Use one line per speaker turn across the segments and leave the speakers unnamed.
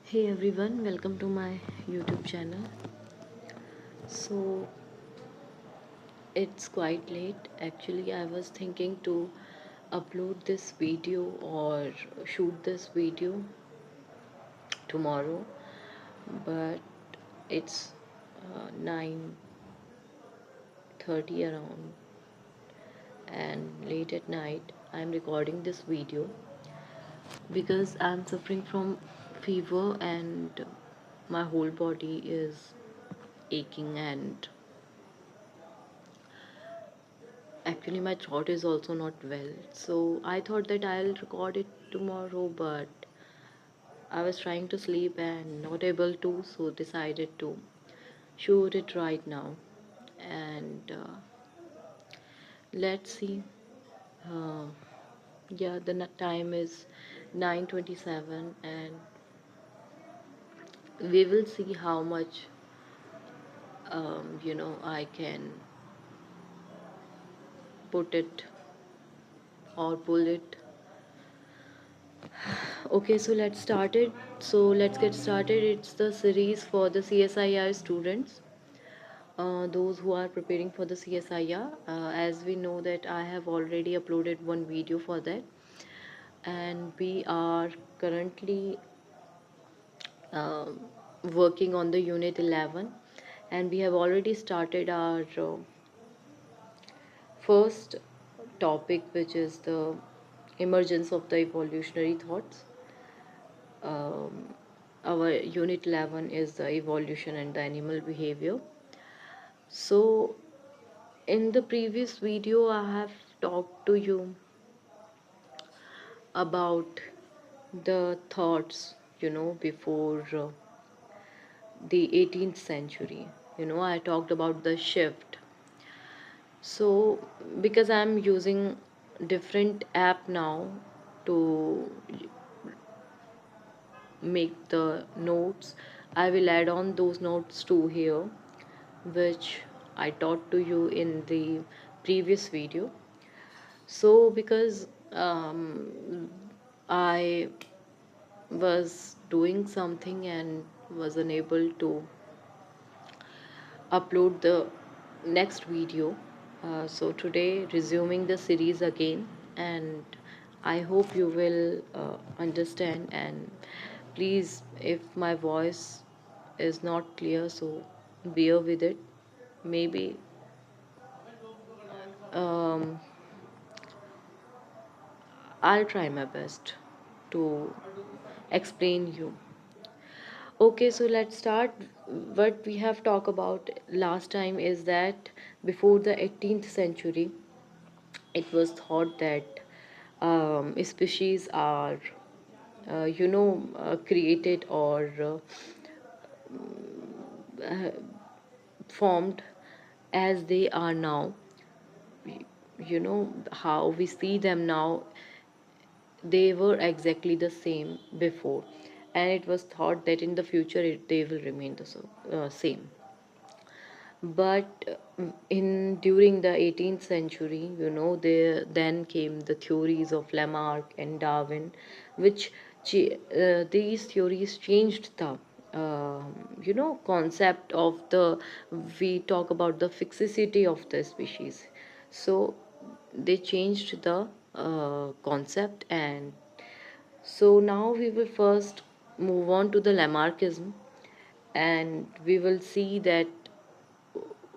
Hey everyone, welcome to my YouTube channel. So it's quite late. Actually, I was thinking to upload this video or shoot this video tomorrow, but it's 9:30 around, and late at night I'm recording this video because I'm suffering from fever and my whole body is aching, and actually my throat is also not well, so I thought that I'll record it tomorrow, but I was trying to sleep and not able to, so decided to shoot it right now. And let's see. uh, yeah, the time is 9:27, and we will see how much I can put it or pull it. Okay, so let's start it. So let's get started. It's the series for the CSIR students, those who are preparing for the CSIR. As we know that I have already uploaded one video for that, and we are currently um, working on the unit 11, and we have already started our first topic, which is the emergence of the evolutionary thoughts. Our unit 11 is the evolution and the animal behavior. So in the previous video I have talked to you about the thoughts, before the 18th century. I talked about the shift. So because I'm using different app now to make the notes, I will add on those notes to here, which I taught to you in the previous video. So because I was doing something and was unable to upload the next video, so today resuming the series again, and I hope you will understand, and please, if my voice is not clear, so bear with it. Maybe um, I'll try my best to explain you. Okay, so let's start. What we have talked about last time is that before the 18th century, it was thought that species are, created or formed as they are now. How we see them now, they were exactly the same before, and it was thought that in the future they will remain the same. But in during the 18th century, there then came the theories of Lamarck and Darwin, which these theories changed the concept of the, we talk about the fixity of the species. So they changed the concept, and so now we will first move on to the Lamarckism, and we will see that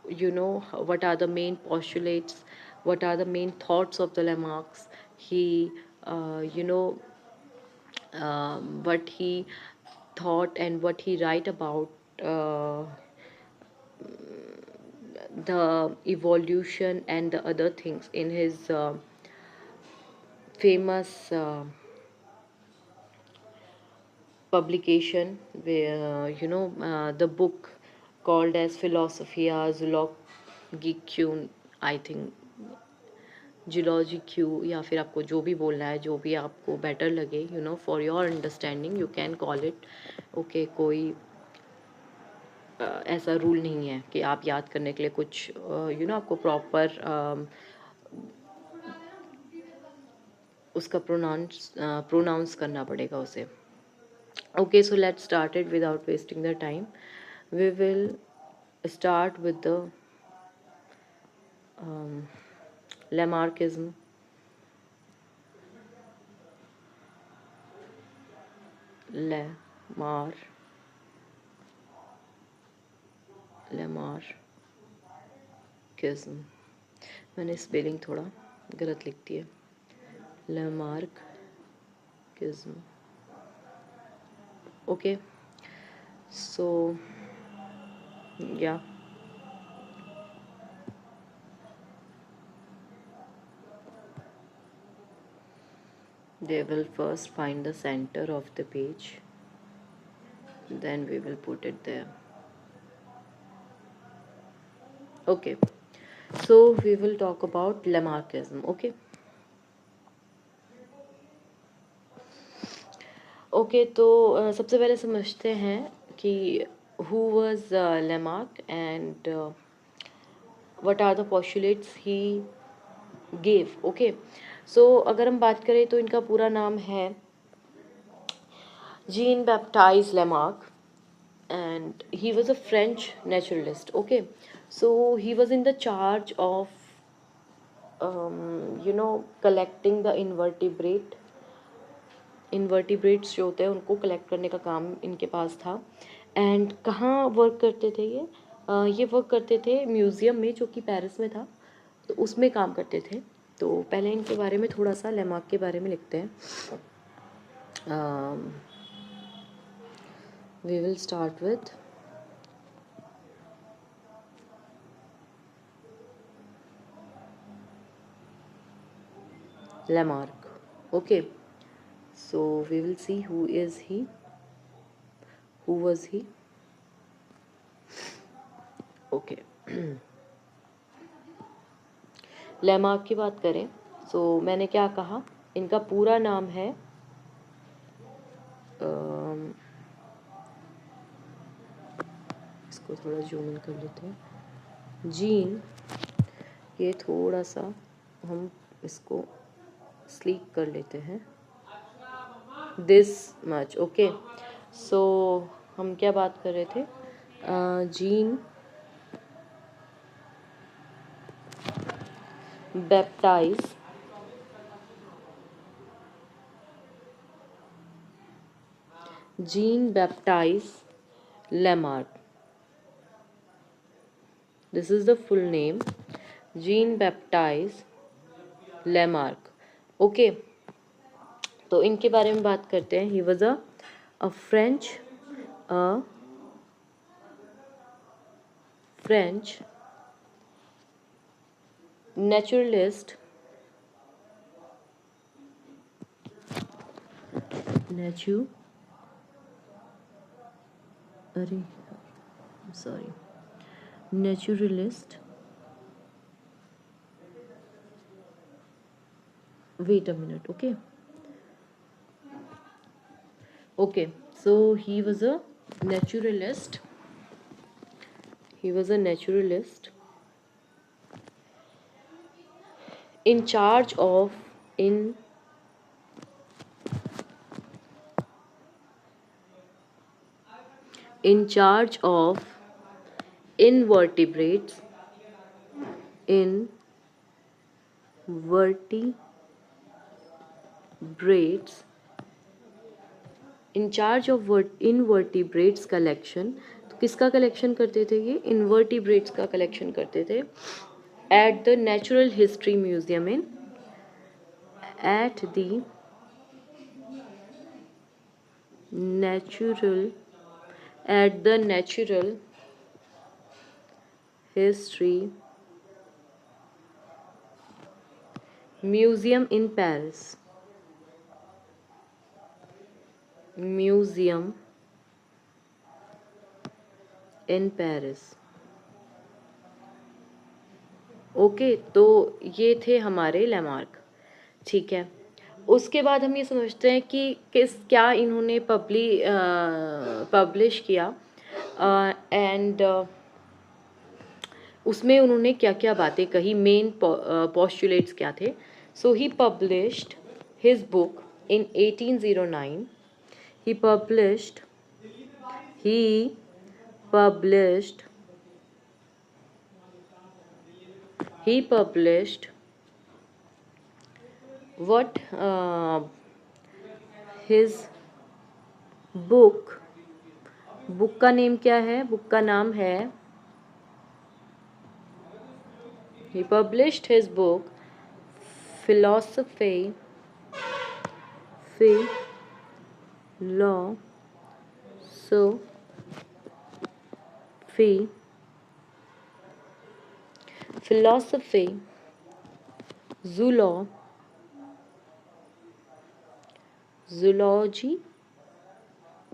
what are the main postulates, what are the main thoughts of the Lamarck's. He what he thought and what he write about uh, the evolution and the other things in his famous publication, where the book called as Philosophia Zoologicum, I think, geology Q, या फिर आपको जो भी बोलना है, जो भी आपको बेटर लगे, for your understanding you can call it. Okay, कोई ऐसा रूल नहीं है कि आप याद करने के लिए कुछ आपको प्रॉपर उसका प्रोनाउंस करना पड़ेगा उसे। Okay, so let's start it without wasting the time. We will start with the um, Lamarckism. Lamarckism. मैंने स्पेलिंग थोड़ा गलत लिख दी है. Lamarckism. Okay, so yeah. They will first find the center of the page, then we will put it there. Okay, so we will talk about Lamarckism. Okay. Okay, तो सबसे पहले समझते हैं कि who was Lamarck and what are the postulates he gave. Okay, so अगर हम बात करें तो इनका पूरा नाम है Jean Baptiste Lamarck and he was a French naturalist. Okay, so he was in the charge of collecting the invertebrates जो होते हैं उनको कलेक्ट करने का काम इनके पास था. एंड कहाँ वर्क करते थे ये वर्क करते थे म्यूज़ियम में जो कि पेरिस में था, तो उसमें काम करते थे. तो पहले इनके बारे में थोड़ा सा लेमार्क के बारे में लिखते हैं. We will start with Lamarck. Okay, so we will see who is he, who was he. Okay. Lamarck की बात करें तो मैंने क्या कहा, इनका पूरा नाम है इसको थोड़ा जूम इन कर लेते हैं. जीन, ये थोड़ा सा हम इसको स्लीक कर लेते हैं, दिस मच. ओके, सो हम क्या बात कर रहे थे, gene baptise Lamarck. This is the full name, Jean Baptiste Lamarck. Okay, तो इनके बारे में बात करते हैं. He was a French naturalist. Naturalist. Wait a minute. Okay, so he was a naturalist. In charge of invertebrates collection. तो किसका collection करते थे ये, इन्वर्टिब्रेट्स का कलेक्शन करते थे at the Natural History Museum at the Natural History Museum in Paris. Okay, तो ये थे हमारे लेमार्क. ठीक है, उसके बाद हम ये समझते हैं कि क्या इन्होंने पब्लिश किया एंड उसमें उन्होंने क्या क्या बातें कही, मेन पोस्टुलेट्स क्या थे. So he published his book in 1809. he published he published he published what his book का नेम क्या है? बुक का नाम है, he published his book philosophy philosophy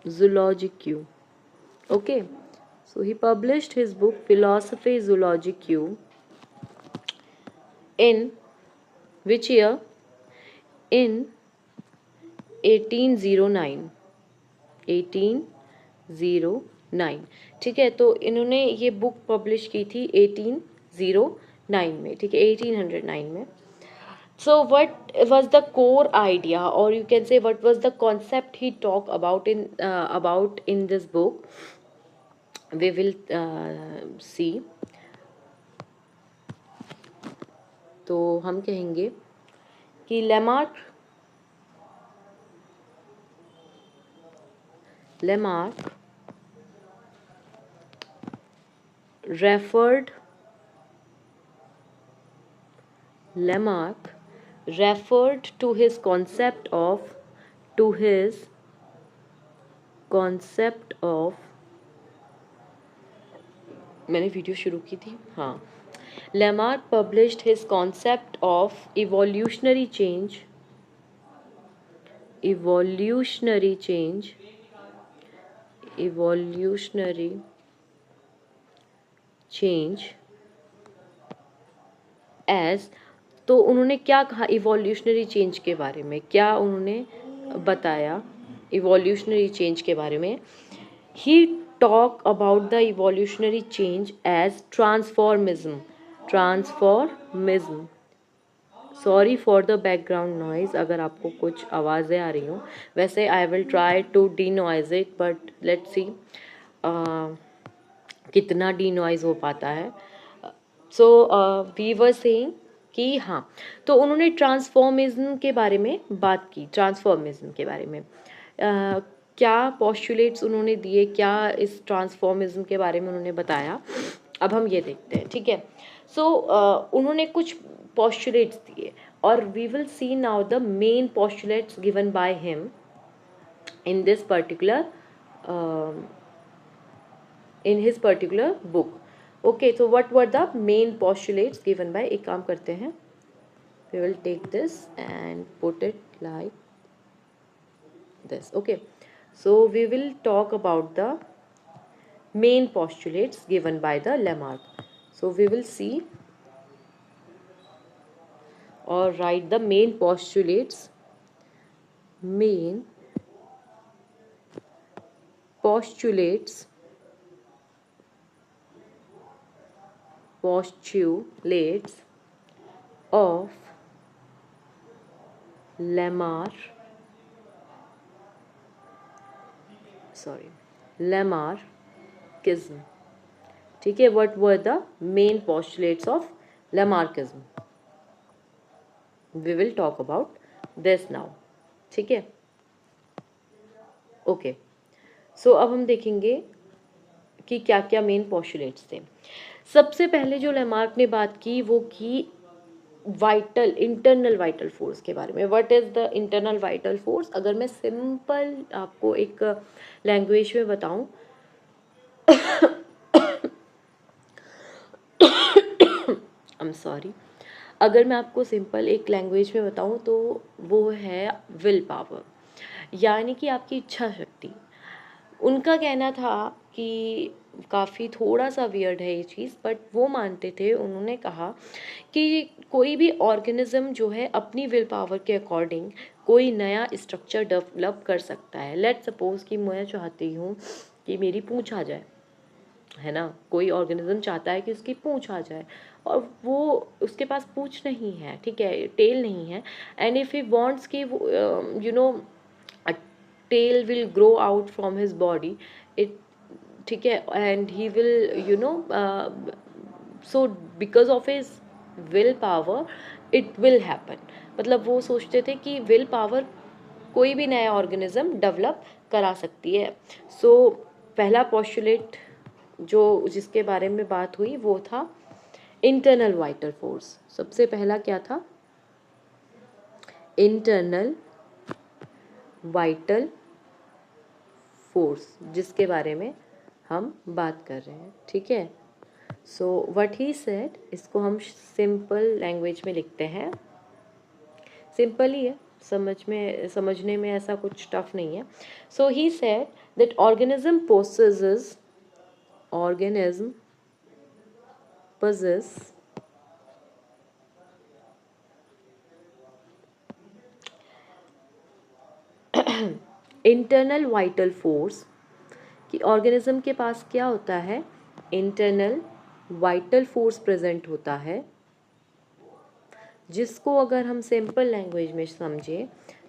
zoologique. Okay, so he published his book Philosophy Zoologique in which year? In 1809. 1809, ठीक है। तो इन्होंने ये बुक पब्लिश की थी 1809 में, ठीक है, 1809 में। So what was the core idea, or you can say what was the concept he talked about in this book? We will see. तो हम कहेंगे कि Lamarck referred to his concept of मैंने वीडियो शुरू की थी, हाँ। Lamarck published his concept of evolutionary change as, तो उन्होंने क्या कहा इवोल्यूशनरी चेंज के बारे में? क्या उन्होंने बताया इवोल्यूशनरी चेंज के बारे में? He talk about the evolutionary change as transformism. Sorry for the background noise अगर आपको कुछ आवाज़ें आ रही हों। वैसे I will try to denoise it, but let's see कितना डी नॉइज़ हो पाता है। सो वी वर सेइंग कि हाँ, तो उन्होंने ट्रांसफॉर्मिज्म के बारे में बात की। ट्रांसफॉर्मिज्म के बारे में क्या पोस्टुलेट्स उन्होंने दिए, क्या इस ट्रांसफॉर्मिज्म के बारे में उन्होंने बताया, अब हम ये देखते हैं, ठीक है। सो उन्होंने कुछ postulates दिए, और we will see now the main postulates given by him in this particular in his particular book. Okay, so what were the main postulates given by, एक काम करते हैं, we will take this and put it like this. Okay, so we will talk about the main postulates given by the Lamarck. So we will see or write the main postulates of Lamarckism. ठीक है, what were the main postulates of Lamarckism? We will talk about this now. ठीक है, okay. सो अब हम देखेंगे कि क्या क्या मेन पोस्टुलेट्स थे। सबसे पहले जो लेमार्क ने बात की वो की इंटरनल वाइटल फोर्स के बारे में। What is the internal vital force? अगर मैं सिंपल आपको एक लैंग्वेज में बताऊं आई एम सॉरी, अगर मैं आपको सिंपल एक लैंग्वेज में बताऊं तो वो है विल पावर, यानी कि आपकी इच्छा शक्ति। उनका कहना था कि काफ़ी थोड़ा सा वियर्ड है ये चीज़, बट वो मानते थे, उन्होंने कहा कि कोई भी ऑर्गेनिज्म जो है अपनी विल पावर के अकॉर्डिंग कोई नया स्ट्रक्चर डेवलप कर सकता है। लेट्स सपोज कि मैं चाहती हूँ कि मेरी पूँछ आ जाए, है ना, कोई ऑर्गेनिज्म चाहता है कि उसकी पूँछ आ जाए, और वो उसके पास पूँछ नहीं है, ठीक है, टेल नहीं है, एंड इफ़ ही वांट्स कि tail will grow out from his body, it, ठीक है, and he will so because of his will power it will happen. मतलब वो सोचते थे कि विल पावर कोई भी नया ऑर्गेनिज्म डेवलप करा सकती है. सो पहला पोस्टुलेट जो जिसके बारे में बात हुई वो था इंटरनल वाइटल फोर्स. सबसे पहला क्या था? इंटरनल वाइटल फोर्स, जिसके बारे में हम बात कर रहे हैं. ठीक है. सो व्हाट ही सेड, इसको हम सिंपल लैंग्वेज में लिखते हैं. सिंपल ही है, समझने में ऐसा कुछ टफ नहीं है. So he said that organism possesses internal vital force, कि ऑर्गेनिज्म के पास क्या होता है? इंटरनल वाइटल फोर्स प्रेजेंट होता है, जिसको अगर हम सिंपल लैंग्वेज में समझें,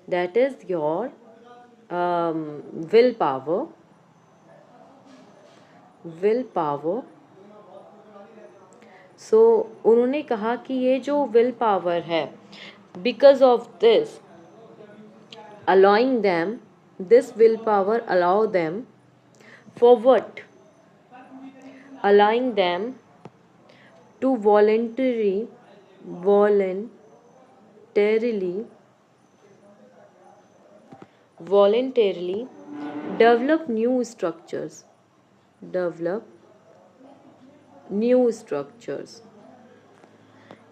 that is your will power. So उन्होंने कहा कि ये जो विल पावर है, because of this allowing them, this willpower allow them for what? Allowing them to voluntarily develop new structures.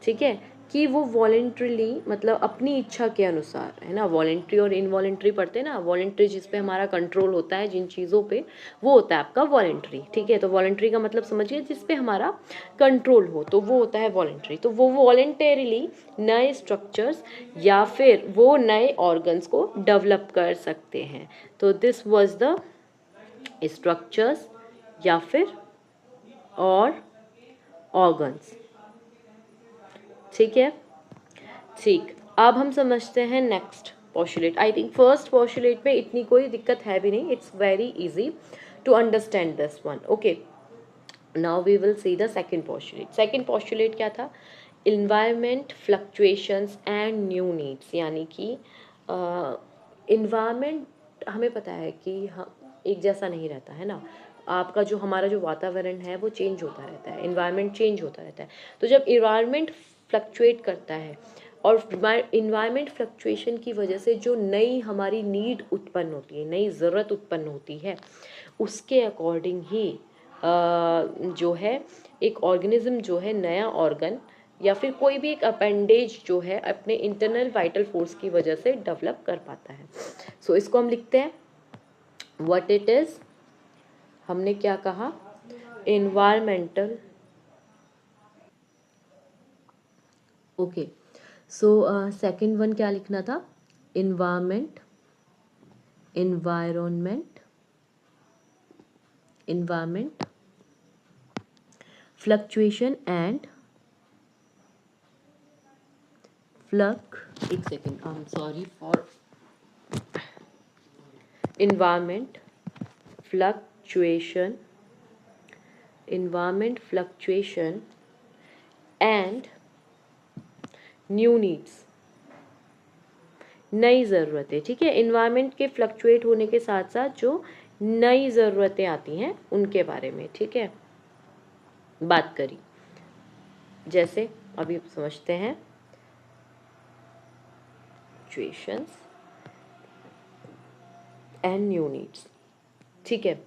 ठीक है, कि वो वॉलेंट्रीली, मतलब अपनी इच्छा के अनुसार, है ना. वॉलेंट्री और इनवॉलेंट्री पढ़ते हैं ना. वॉलेंट्री जिस पे हमारा कंट्रोल होता है, जिन चीज़ों पे, वो होता है आपका वॉलेंट्री. ठीक है. तो वॉलेंट्री का मतलब समझिए जिस पे हमारा कंट्रोल हो, तो वो होता है वॉलेंट्री. तो वो वॉलेंटरीली नए स्ट्रक्चर्स या फिर वो नए ऑर्गन्स को डेवलप कर सकते हैं. तो दिस वॉज द स्ट्रक्चर्स या फिर और ऑर्गन्स. ठीक है. ठीक, अब हम समझते हैं next postulate. I think first postulate में इतनी कोई दिक्कत है भी नहीं. It's very easy to understand this one. Okay, now we will see the second postulate. Second postulate क्या था? Environment fluctuations and new needs. यानी कि इन्वायरमेंट हमें पता है कि हम एक जैसा नहीं रहता है ना. आपका जो हमारा जो वातावरण है वो चेंज होता रहता है, इन्वायरमेंट चेंज होता रहता है. तो जब इन्वायरमेंट फ्लक्चुएट करता है और इन्वायरमेंट फ्लक्चुएशन की वजह से जो नई हमारी नीड उत्पन्न होती है, नई ज़रूरत उत्पन्न होती है, उसके अकॉर्डिंग ही जो है एक ऑर्गेनिज्म जो है नया ऑर्गन या फिर कोई भी एक अपेंडेज जो है अपने इंटरनल वाइटल फोर्स की वजह से डेवलप कर पाता है. सो इसको हम लिखते हैं व्हाट इट इज़. हमने क्या कहा? Environmental. Okay, so second one क्या लिखना था? इन्वायरमेंट फ्लक्चुएशन एंड एक second, I am sorry for. Environment fluctuation and new needs, नई ज़रूरतें. ठीक है. इन्वायरमेंट के फ्लक्चुएट होने के साथ साथ जो नई ज़रूरतें आती हैं उनके बारे में, ठीक है, बात करी. जैसे अभी समझते हैं फ्लक्चुएशंस एंड न्यू नीड्स. ठीक है.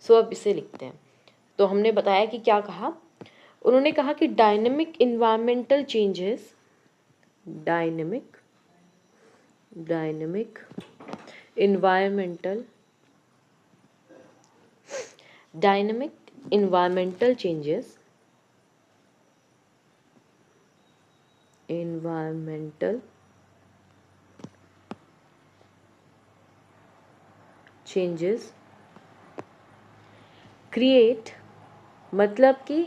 सो अब इसे लिखते हैं. तो हमने बताया कि क्या कहा. उन्होंने कहा कि dynamic environmental changes, dynamic environmental changes create, मतलब कि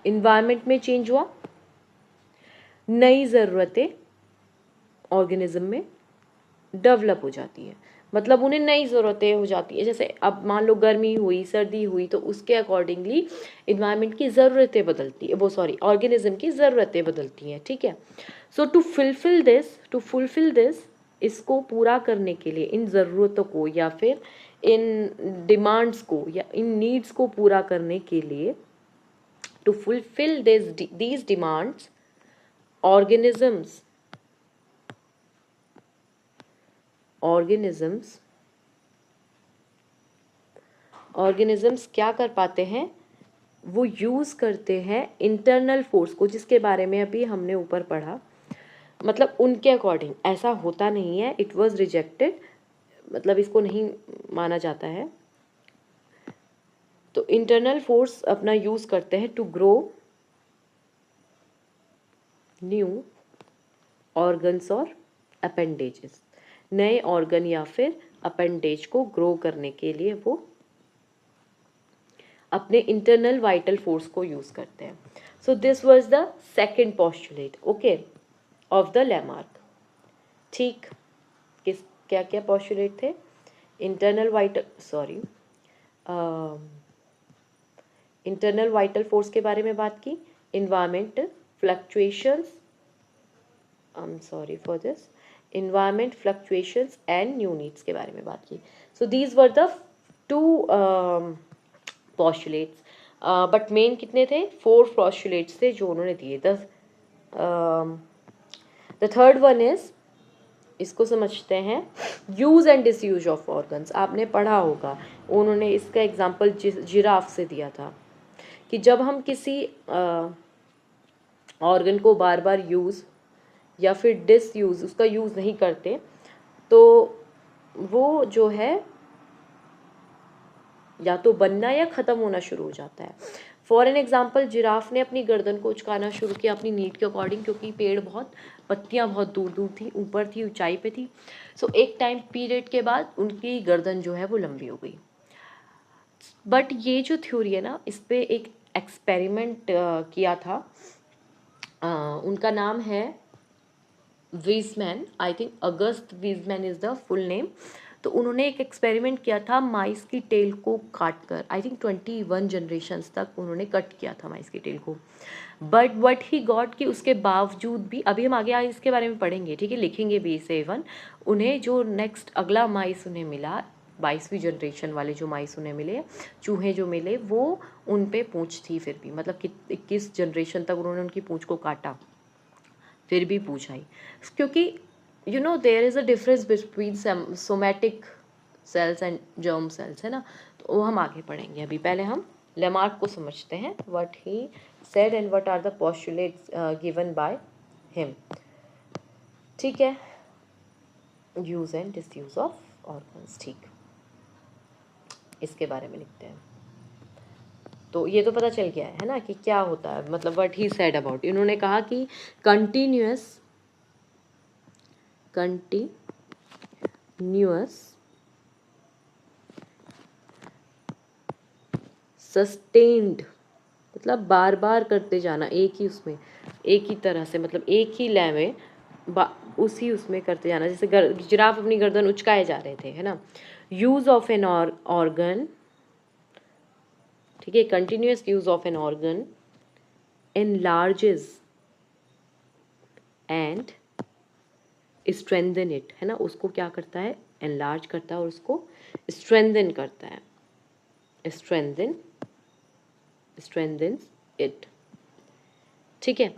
इन्वायरमेंट में चेंज हुआ, नई ज़रूरतें ऑर्गेनिज्म में डेवलप हो जाती है, मतलब उन्हें नई ज़रूरतें हो जाती है। जैसे अब मान लो गर्मी हुई, सर्दी हुई, तो उसके अकॉर्डिंगली इन्वायरमेंट की ज़रूरतें बदलती है, वो सॉरी ऑर्गेनिज्म की ज़रूरतें बदलती हैं, ठीक है। सो टू फुलफिल दिस, इसको पूरा करने के लिए, इन ज़रूरतों को या फिर इन डिमांड्स को या इन नीड्स को पूरा करने के लिए, to fulfil these demands, organisms organisms क्या कर पाते हैं, वो यूज़ करते हैं इंटरनल फोर्स को, जिसके बारे में अभी हमने ऊपर पढ़ा। मतलब उनके अकॉर्डिंग, ऐसा होता नहीं है, इट वॉज रिजेक्टेड, मतलब इसको नहीं माना जाता है। तो इंटरनल फोर्स अपना यूज़ करते हैं टू ग्रो न्यू ऑर्गन्स और अपेंडेजेस, नए ऑर्गन या फिर अपेंडेज को ग्रो करने के लिए वो अपने इंटरनल वाइटल फोर्स को यूज करते हैं। So this was the second postulate, okay, of the Lamarck. ठीक, किस क्या क्या पोस्टुलेट थे? Internal vital internal vital force के बारे में बात की, environment fluctuations, I am sorry for this, environment fluctuations and new needs के बारे में बात की। So these were the two postulates, but main कितने थे? 4 पोस्टुलेट्स थे जो उन्होंने दिए। द थर्ड वन इज, इसको समझते हैं, use and disuse of organs. आपने पढ़ा होगा, उन्होंने इसका एग्जांपल जिराफ से दिया था कि जब हम किसी ऑर्गन को बार बार यूज या फिर डिसयूज, उसका यूज नहीं करते, तो वो जो है या तो बनना या ख़त्म होना शुरू हो जाता है। फॉर एन एग्जाम्पल, जिराफ ने अपनी गर्दन को उचकाना शुरू किया अपनी नीड के अकॉर्डिंग, क्योंकि पेड़ बहुत, पत्तियां बहुत दूर दूर थी, ऊपर थी, ऊंचाई पे थी। सो एक टाइम पीरियड के बाद उनकी गर्दन जो है वो लंबी हो गई। बट ये जो थ्योरी है ना, इस पे एक एक्सपेरिमेंट किया था, उनका नाम है Weissman, I think August Weissman is the full name. तो उन्होंने एक एक्सपेरिमेंट किया था माइस की टेल को काट कर, आई थिंक 21 जनरेशन्स तक उन्होंने कट किया था माइस की टेल को। बट वट ही गॉट कि उसके बावजूद भी, अभी हम आगे इसके बारे में पढ़ेंगे, ठीक है, लिखेंगे भी इसे इवन, उन्हें जो नेक्स्ट अगला माइस उन्हें मिला, 22वीं जनरेशन वाले जो माइस उन्हें मिले, चूहे जो मिले, वो उन पे पूंछ थी फिर भी, मतलब कि 21 जनरेशन तक उन्होंने उनकी पूंछ को काटा, फिर भी पूछ आई। क्योंकि you know there is a difference between somatic cells and germ cells, है ना, तो वो हम आगे पढ़ेंगे। अभी पहले हम लेमार्क को समझते हैं, what he said and what are the postulates given by him, ठीक है। Use and disuse of organs, ठीक, इसके बारे में लिखते हैं। तो ये तो पता चल गया है ना कि क्या होता है, मतलब व्हाट ही सेड अबाउट, इन्होंने कहा कि कंटिन्यूअस सस्टेन्ड, मतलब बार बार करते जाना, एक ही उसमें, एक ही तरह से, मतलब एक ही लय में उसी उसमें करते जाना। जैसे जिराफ अपनी गर्दन उचकाए जा रहे थे, है ना। यूज ऑफ एन ऑर्गन, ठीक है, continuous use of an organ enlarges and strengthen it, है ना, उसको क्या करता है, एनलार्ज करता है और उसको स्ट्रेंथन करता है, strengthens it, ठीक है।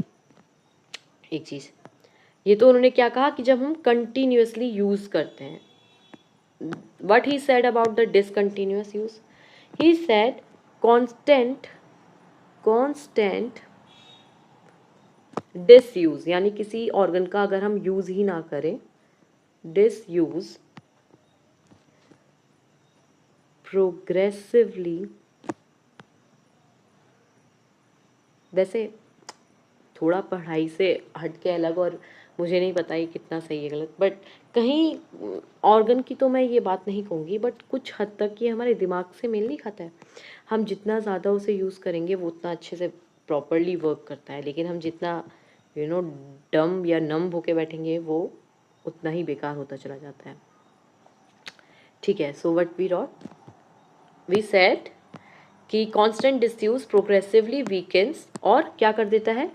एक चीज, ये तो उन्होंने क्या कहा कि जब हम कंटिन्यूअसली यूज करते हैं। What he said about the discontinuous use, he said constant disuse, यानी किसी ऑर्गन का अगर हम यूज ही ना करें, डिसयूज प्रोग्रेसिवली, वैसे थोड़ा पढ़ाई से हट के अलग, और मुझे नहीं पता ये कितना सही है गलत, बट कहीं ऑर्गन की तो मैं ये बात नहीं कहूँगी, बट कुछ हद तक ये हमारे दिमाग से मेल नहीं खाता है। हम जितना ज़्यादा उसे यूज़ करेंगे वो उतना अच्छे से प्रॉपरली वर्क करता है, लेकिन हम जितना डम या नम होके बैठेंगे वो उतना ही बेकार होता चला जाता है। ठीक है, सो व्हाट वी सेड कि कांस्टेंट डिस्यूज प्रोग्रेसिवली वीकेंस और क्या कर देता है,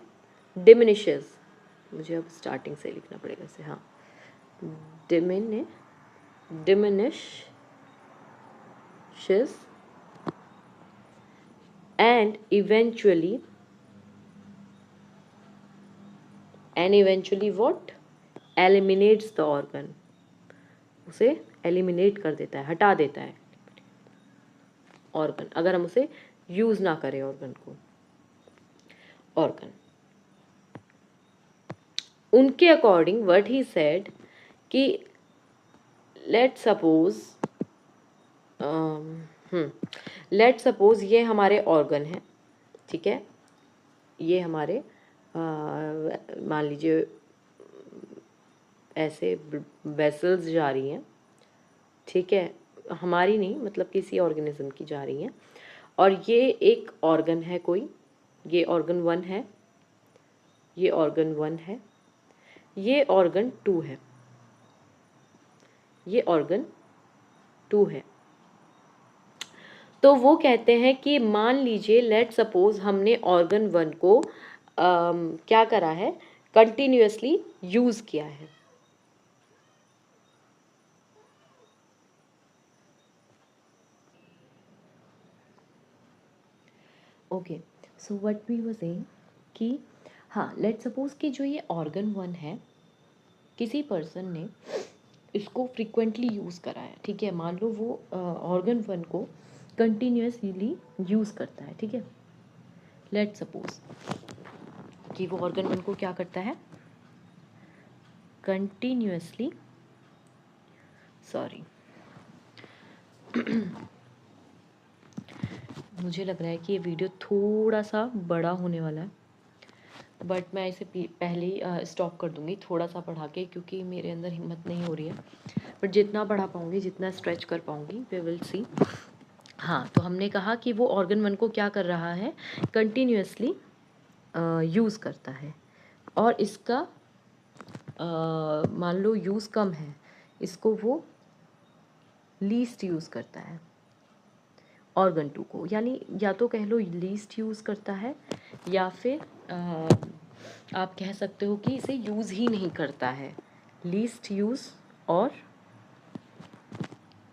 डिमिनिशेस। मुझे अब स्टार्टिंग से लिखना पड़ेगा इसे, हाँ, diminishes and eventually what eliminates the organ, उसे एलिमिनेट कर देता है, हटा देता है ऑर्गन, अगर हम उसे यूज ना करें ऑर्गन। उनके अकॉर्डिंग व्हाट ही सेड कि लेट सपोज ये हमारे ऑर्गन है, ठीक है, ये हमारे मान लीजिए ऐसे वेसल्स जा रही हैं, ठीक है, हमारी नहीं, मतलब किसी ऑर्गेनिज्म की जा रही हैं, और ये एक ऑर्गन है कोई, ये ऑर्गन 1 है, ये ऑर्गन 1 है, ये ऑर्गन 2 है, ये ऑर्गन 2 है। तो वो कहते हैं कि मान लीजिए लेट सपोज हमने ऑर्गन 1 को क्या करा है, कंटिन्यूअसली यूज किया है। Okay, so what we were saying कि हाँ, लेट सपोज कि जो ये ऑर्गन 1 है, किसी पर्सन ने इसको फ्रिक्वेंटली यूज़ करा है, ठीक है, मान लो वो ऑर्गन 1 को कंटिन्यूअसली यूज़ करता है, ठीक है, लेट सपोज कि वो ऑर्गन 1 को क्या करता है, कंटिन्यूअसली, सॉरी मुझे लग रहा है कि ये वीडियो थोड़ा सा बड़ा होने वाला है, बट मैं इसे पहले ही स्टॉप कर दूंगी थोड़ा सा पढ़ा के, क्योंकि मेरे अंदर हिम्मत नहीं हो रही है, बट जितना पढ़ा पाऊंगी, जितना स्ट्रेच कर पाऊंगी, वी विल सी। हाँ, तो हमने कहा कि वो ऑर्गन 1 को क्या कर रहा है, कंटिन्यूअसली यूज़ करता है, और इसका मान लो यूज़ कम है, इसको वो लीस्ट यूज़ करता है ऑर्गन 2 को, यानी या तो कह लो लीस्ट यूज़ करता है, या फिर आप कह सकते हो कि इसे यूज़ ही नहीं करता है, लीस्ट यूज़ और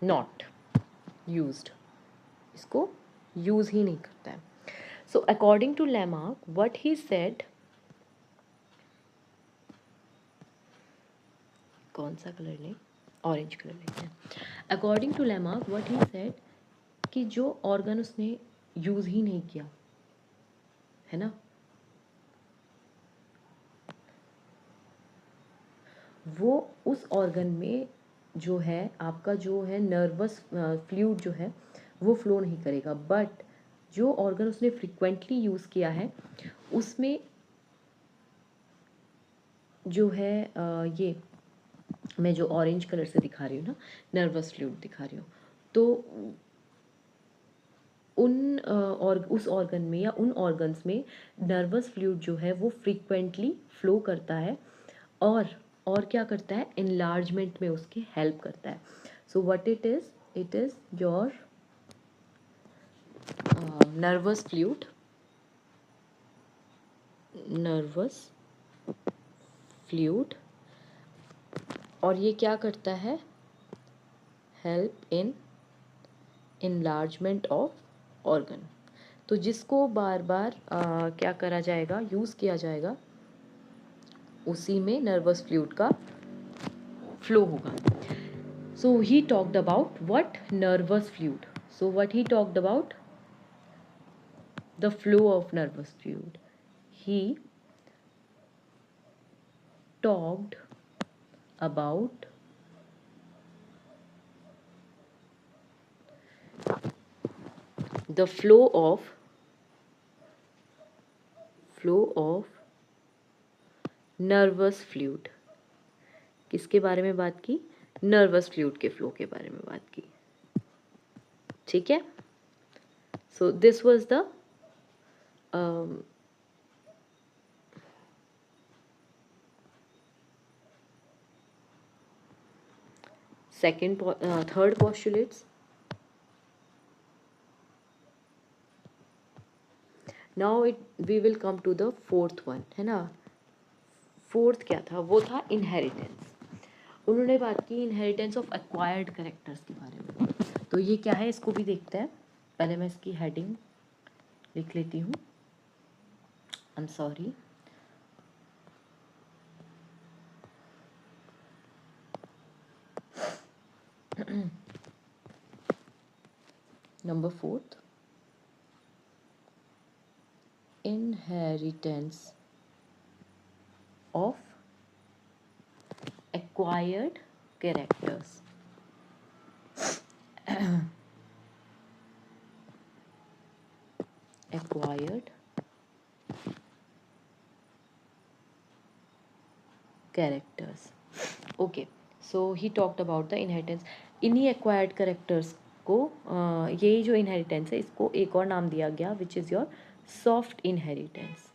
नॉट यूज्ड, इसको यूज़ ही नहीं करता है। So according to Lamarck what he said, कौन सा कलर लें, ऑरेंज कलर लेते हैं। According to Lamarck what he said कि जो ऑर्गन उसने यूज़ ही नहीं किया है ना, वो उस ऑर्गन में जो है आपका जो है नर्वस फ्लूइड जो है वो फ्लो नहीं करेगा, बट जो ऑर्गन उसने फ्रिक्वेंटली यूज़ किया है उसमें जो है ये मैं जो ऑरेंज कलर से दिखा रही हूँ ना, नर्वस फ्लूइड दिखा रही हूँ, तो और उस ऑर्गन में या उन ऑर्गन्स में नर्वस फ्लूइड जो है वो फ्रीक्वेंटली फ्लो करता है, और क्या करता है, इनलार्जमेंट में उसकी हेल्प करता है। So what it is your nervous fluid, और ये क्या करता है, help in enlargement of organ. तो जिसको बार बार क्या करा जाएगा, यूज़ किया जाएगा, उसी में नर्वस फ्लूइड का फ्लो होगा। So he talked about what, nervous fluid. So what he talked about, the flow of nervous fluid. He talked about the flow of nervous fluid. किसके बारे में बात की, नर्वस फ्लूइड के फ्लो के बारे में बात की, ठीक है। So this was the third postulates. Now we will come to the fourth one, है ना. फोर्थ क्या था, वो था इनहेरिटेंस. उन्होंने बात की इनहेरिटेंस ऑफ एक्वायर्ड कैरेक्टर्स के बारे में. तो ये क्या है, इसको भी देखते हैं. पहले मैं इसकी हेडिंग लिख लेती हूँ. I am sorry. Number fourth, inheritance of acquired characters. Acquired characters. Okay, so he talked about the inheritance. इन्हीं acquired characters को यही जो inheritance है इसको एक और नाम दिया गया, which is your soft inheritance.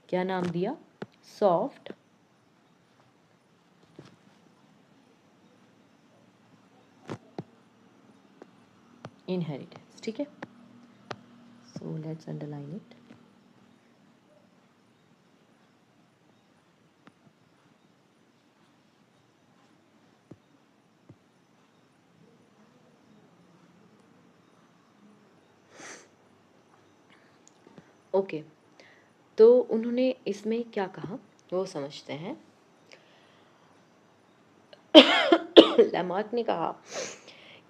क्या नाम दिया? Soft inheritance. ठीक है, so let's underline it. Okay, तो उन्होंने इसमें क्या कहा वो समझते हैं. लैमार्क ने कहा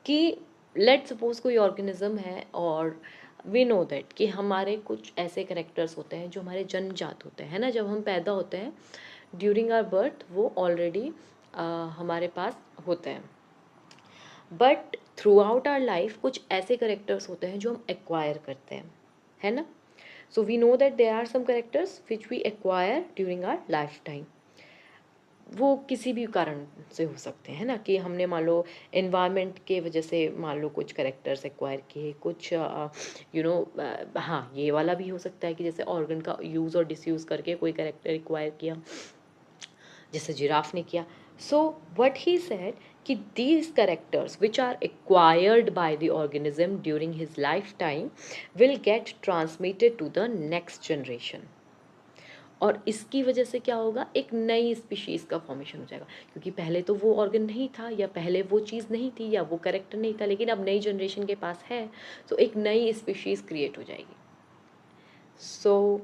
कि लेट सपोज कोई ऑर्गेनिज्म है और वी नो दैट कि हमारे कुछ ऐसे करेक्टर्स होते हैं जो हमारे जन्मजात होते हैं, है ना. जब हम पैदा होते हैं ड्यूरिंग आवर बर्थ वो ऑलरेडी हमारे पास होते हैं. But throughout our life कुछ ऐसे करेक्टर्स होते हैं जो हम एक्वायर करते हैं, है ना. So we know that there are some characters which we acquire during our lifetime. वो किसी भी कारण से हो सकते हैं ना, कि हमने मान लो एनवायरनमेंट के वजह से मान लो कुछ करेक्टर्स एक्वायर किए, कुछ हाँ ये वाला भी हो सकता है कि जैसे ऑर्गन का यूज़ और डिसयूज़ करके कोई करेक्टर एक्वायर किया, जैसे जिराफ ने किया. सो व्हाट ही सेड कि these characters which are acquired by the organism during his lifetime will get transmitted to the next generation. और इसकी वजह से क्या होगा, एक नई स्पीशीज़ का फॉर्मेशन हो जाएगा, क्योंकि पहले तो वो ऑर्गन नहीं था या पहले वो चीज़ नहीं थी या वो कैरेक्टर नहीं था, लेकिन अब नई जनरेशन के पास है, तो एक नई स्पीशीज़ क्रिएट हो जाएगी. सो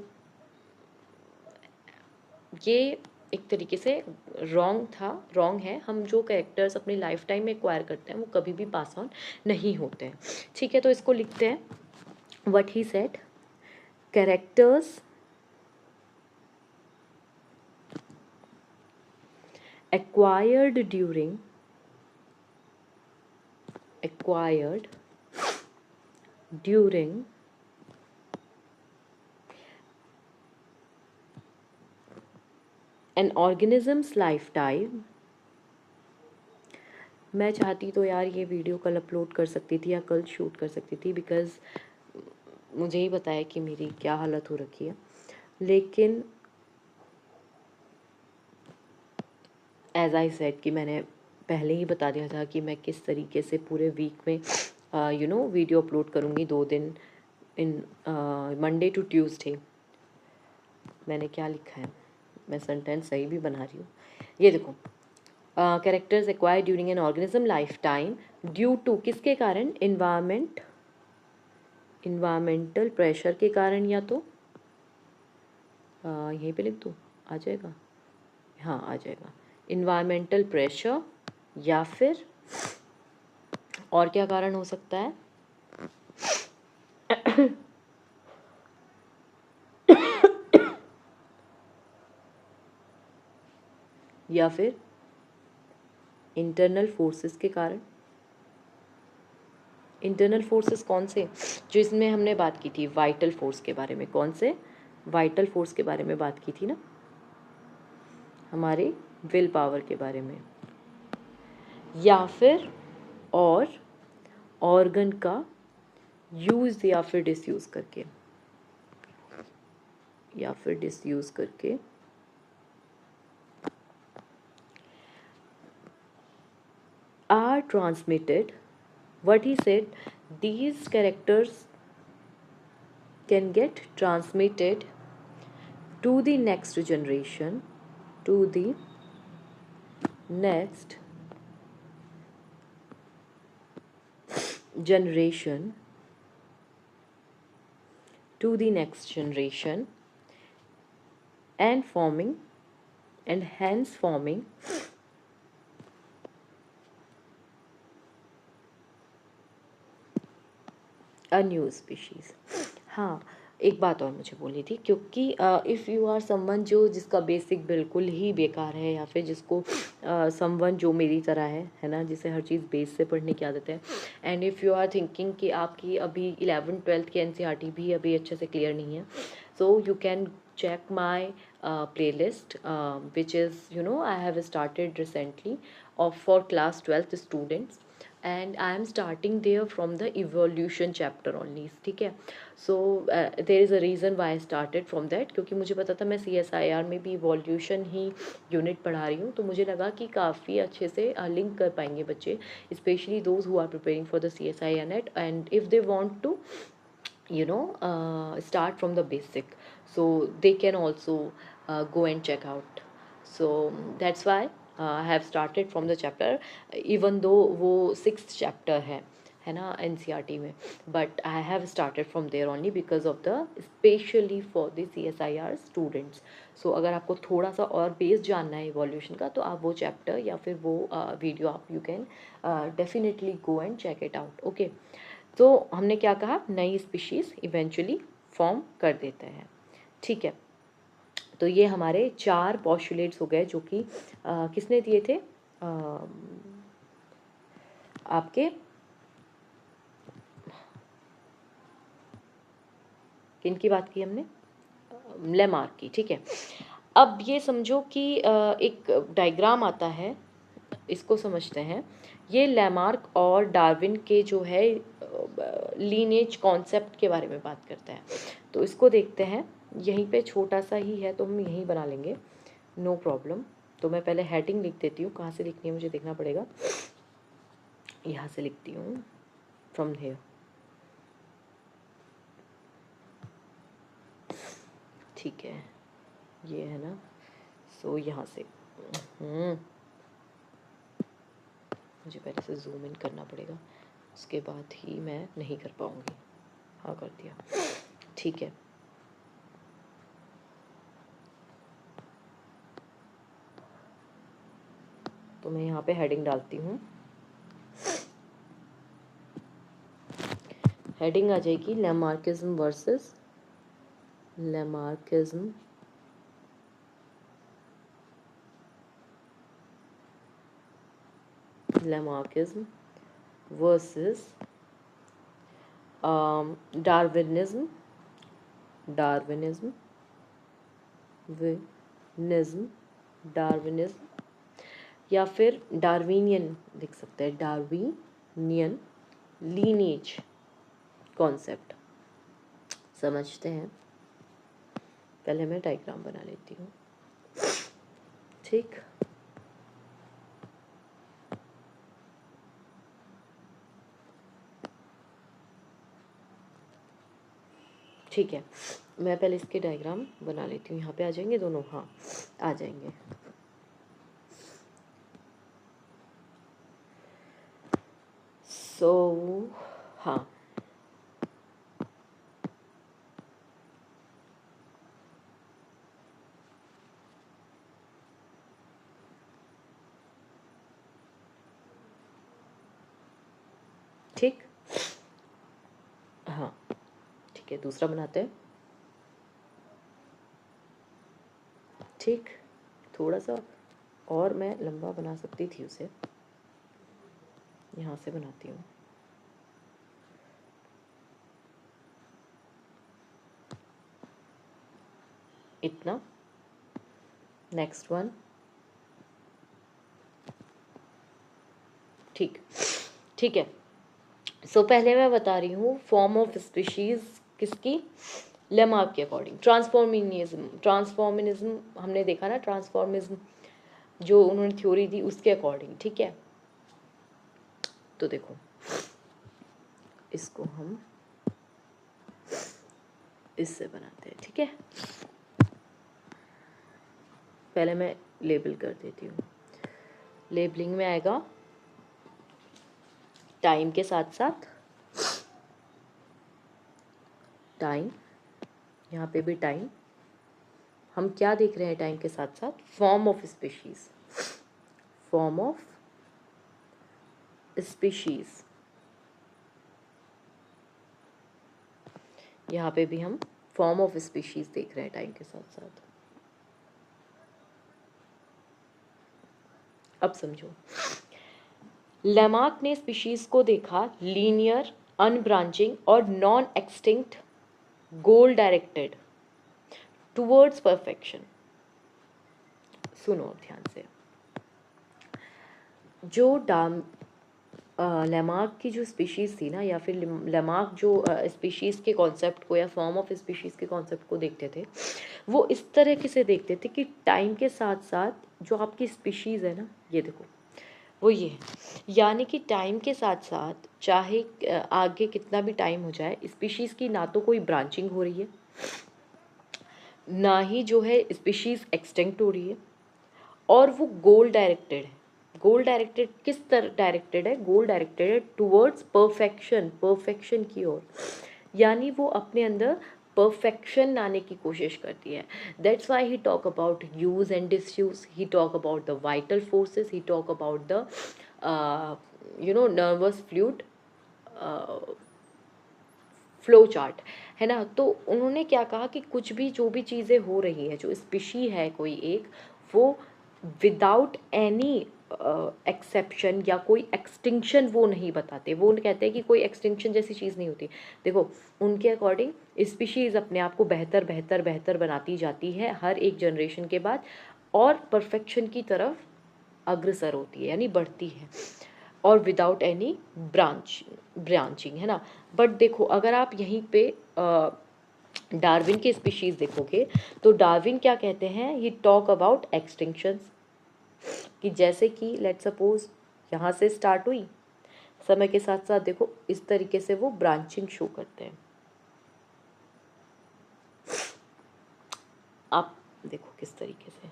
ये एक तरीके से रॉन्ग है. हम जो कैरेक्टर्स अपनी लाइफ टाइम में एक्वायर करते हैं वो कभी भी पास ऑन नहीं होते हैं. ठीक है, तो इसको लिखते हैं. What he said, characters acquired during an organism's lifetime. मैं चाहती तो यार ये वीडियो कल अपलोड कर सकती थी या कल शूट कर सकती थी, बिकॉज़ मुझे ही पता है कि मेरी क्या हालत हो रखी है. लेकिन एज आई सेड कि मैंने पहले ही बता दिया था कि मैं किस तरीके से पूरे वीक में वीडियो अपलोड करूँगी 2 दिन, इन मंडे टू ट्यूसडे. मैंने क्या लिखा है, मैं सेंटेंस सही भी बना रही हूँ. ये देखो, characters acquire during an organism lifetime due to किसके कारण, इन्वायरमेंटल प्रेशर के कारण, या तो यहीं पे लिख दूँ आ जाएगा, हाँ आ जाएगा, इन्वायरमेंटल प्रेशर, या फिर और क्या कारण हो सकता है, या फिर इंटरनल फोर्सेस के कारण. इंटरनल फोर्सेस कौन से, जो इसमें हमने बात की थी वाइटल फोर्स के बारे में. कौन से वाइटल फोर्स के बारे में बात की थी ना, हमारे विल पावर के बारे में. या फिर और ऑर्गन का यूज़ या फिर डिसयूज़ करके, are transmitted. What he said, these characters can get transmitted to the next generation, to the next generation, to the next generation, and forming, and hence forming a new species. हाँ, एक बात और मुझे बोलनी थी, क्योंकि if you are someone जो जिसका बेसिक बिल्कुल ही बेकार है, या फिर जिसको समवन जो मेरी तरह है ना, जिसे हर चीज़ बेस से पढ़ने की आदत है, and if you are thinking कि आपकी अभी 11th-12th की एनसीईआरटी भी अभी अच्छे से क्लियर नहीं है, so you can check my playlist, which is, I have started recently of for class 12th students, and I am starting there from the evolution chapter only, ठीक है। So there is a reason why I started from that, क्योंकि मुझे पता था मैं CSIR में भी evolution ही unit पढ़ा रही हूँ, तो मुझे लगा कि काफ़ी अच्छे से लिंक कर पाएंगे बच्चे, specially those who are preparing for the CSIR net, and if they want to start from the basic, so they can also go and check out. So that's why I have started from the chapter, even though वो 6th chapter है ना NCERT में, but I have started from there only because of the especially for the CSIR students. So अगर आपको थोड़ा सा और base जानना है इवोल्यूशन का, तो आप वो चैप्टर या फिर वो वीडियो आप you can definitely go and check it out. Okay, तो हमने क्या कहा, नई स्पीशीज़ इवेंचुअली फॉर्म कर देते हैं, ठीक है। तो ये हमारे 4 पॉस्टुलेट्स हो गए, जो कि किसने दिए थे, आपके किन की बात की हमने, लेमार्क की, ठीक है। अब ये समझो कि एक डायग्राम आता है, इसको समझते हैं। ये लेमार्क और डार्विन के जो है लीनेज कॉन्सेप्ट के बारे में बात करता है, तो इसको देखते हैं। यहीं पे छोटा सा ही है, तो हम यहीं बना लेंगे, नो प्रॉब्लम। तो मैं पहले हेडिंग लिख देती हूँ, कहाँ से लिखनी है मुझे देखना पड़ेगा, यहाँ से लिखती हूँ, फ्रॉम हियर, ठीक है, ये है ना। सो यहाँ से मुझे पहले से जूम इन करना पड़ेगा, उसके बाद ही मैं नहीं कर पाऊँगी। हाँ, कर दिया, ठीक है। तो मैं यहाँ पे हेडिंग डालती हूँ, हेडिंग आ जाएगी Lamarckism versus Lamarckism versus Darwinism या फिर डार्विनियन लिख सकते हैं, डार्विनियन लीनेज कॉन्सेप्ट। समझते हैं, पहले मैं डायग्राम बना लेती हूँ, ठीक। ठीक है, मैं पहले इसके डायग्राम बना लेती हूँ। यहाँ पे आ जाएंगे दोनों, हाँ आ जाएंगे। सो हाँ, ठीक, हाँ ठीक है, दूसरा बनाते हैं, ठीक। थोड़ा सा और मैं लंबा बना सकती थी उसे, यहाँ से बनाती हूँ, इतना। नेक्स्ट वन, ठीक, ठीक है। सो पहले मैं बता रही हूँ फॉर्म ऑफ स्पीशीज़ किसकी, लेमार्क के अकॉर्डिंग। ट्रांसफॉर्मिज्म हमने देखा ना, ट्रांसफॉर्मिज्म जो उन्होंने थ्योरी दी उसके अकॉर्डिंग, ठीक है। तो देखो इसको हम इससे बनाते हैं, ठीक है। पहले मैं लेबल कर देती हूँ। लेबलिंग में आएगा टाइम के साथ साथ टाइम, यहाँ पे भी टाइम। हम क्या देख रहे हैं टाइम के साथ साथ? Form of species, form of species. यहाँ पे भी हम फॉर्म ऑफ स्पीशीज देख रहे हैं टाइम के साथ साथ। अब समझो, लेमार्क ने स्पीशीज को देखा लीनियर, अनब्रांचिंग और नॉन एक्सटिंक्ट, गोल डायरेक्टेड टुवर्ड्स परफेक्शन। सुनो ध्यान से, जो लेमार्क की जो स्पीशीज़ थी ना, या फिर लेमार्क जो स्पीशीज़ के कॉन्सेप्ट को या फॉर्म ऑफ स्पीशीज़ के कॉन्सेप्ट को देखते थे, वो इस तरह से देखते थे कि टाइम के साथ साथ जो आपकी स्पीशीज़ है ना, ये देखो वो ये है, यानी कि टाइम के साथ साथ चाहे आगे कितना भी टाइम हो जाए, स्पीशीज़ की ना तो कोई ब्रांचिंग हो रही है, ना ही जो है स्पीशीज़ एक्सटिंक्ट हो रही है, और वो गोल डायरेक्टेड है। गोल डायरेक्टेड किस तरह डायरेक्टेड है? गोल डायरेक्टेड है टुवर्ड्स परफेक्शन, परफेक्शन की ओर, यानी वो अपने अंदर परफेक्शन लाने की कोशिश करती है। That's why he talk about use and disuse, he talk about the vital forces, he talk about the nervous fluid flow chart, है ना। तो उन्होंने क्या कहा कि कुछ भी जो भी चीज़ें हो रही है, जो स्पीशी है कोई एक, वो विदाउट एनी एक्सेप्शन या कोई एक्सटिंक्शन वो नहीं बताते। वो कहते हैं कि कोई एक्सटिंक्शन जैसी चीज़ नहीं होती। देखो उनके अकॉर्डिंग स्पीशीज़ अपने आप को बेहतर बेहतर बेहतर बनाती जाती है हर एक जनरेशन के बाद, और परफेक्शन की तरफ अग्रसर होती है, यानी बढ़ती है, और विदाउट एनी ब्रांचिंग, है ना। बट देखो अगर आप यहीं पे डार्विन के स्पीशीज़ देखोगे, तो डार्विन क्या कहते हैं? ही टॉक अबाउट एक्सटिंक्शंस, कि जैसे कि लेट सपोज यहाँ से स्टार्ट हुई, समय के साथ साथ देखो इस तरीके से वो ब्रांचिंग शो करते हैं। आप देखो किस तरीके से,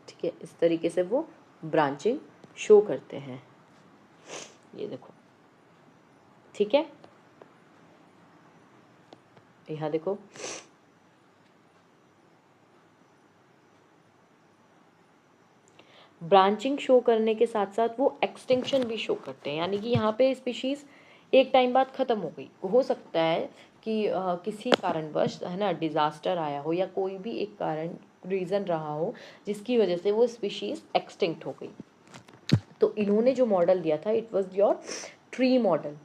ठीक है, इस तरीके से वो ब्रांचिंग शो करते हैं, ये देखो, ठीक है। यहाँ देखो ब्रांचिंग शो करने के साथ साथ वो एक्सटिंक्शन भी शो करते हैं, यानी कि यहाँ पे स्पीशीज़ एक टाइम बाद ख़त्म हो गई। हो सकता है कि किसी कारणवश, है ना, डिज़ास्टर आया हो या कोई भी एक कारण रीज़न रहा हो जिसकी वजह से वो स्पीशीज़ एक्सटिंक्ट हो गई। तो इन्होंने जो मॉडल दिया था, it was your tree model.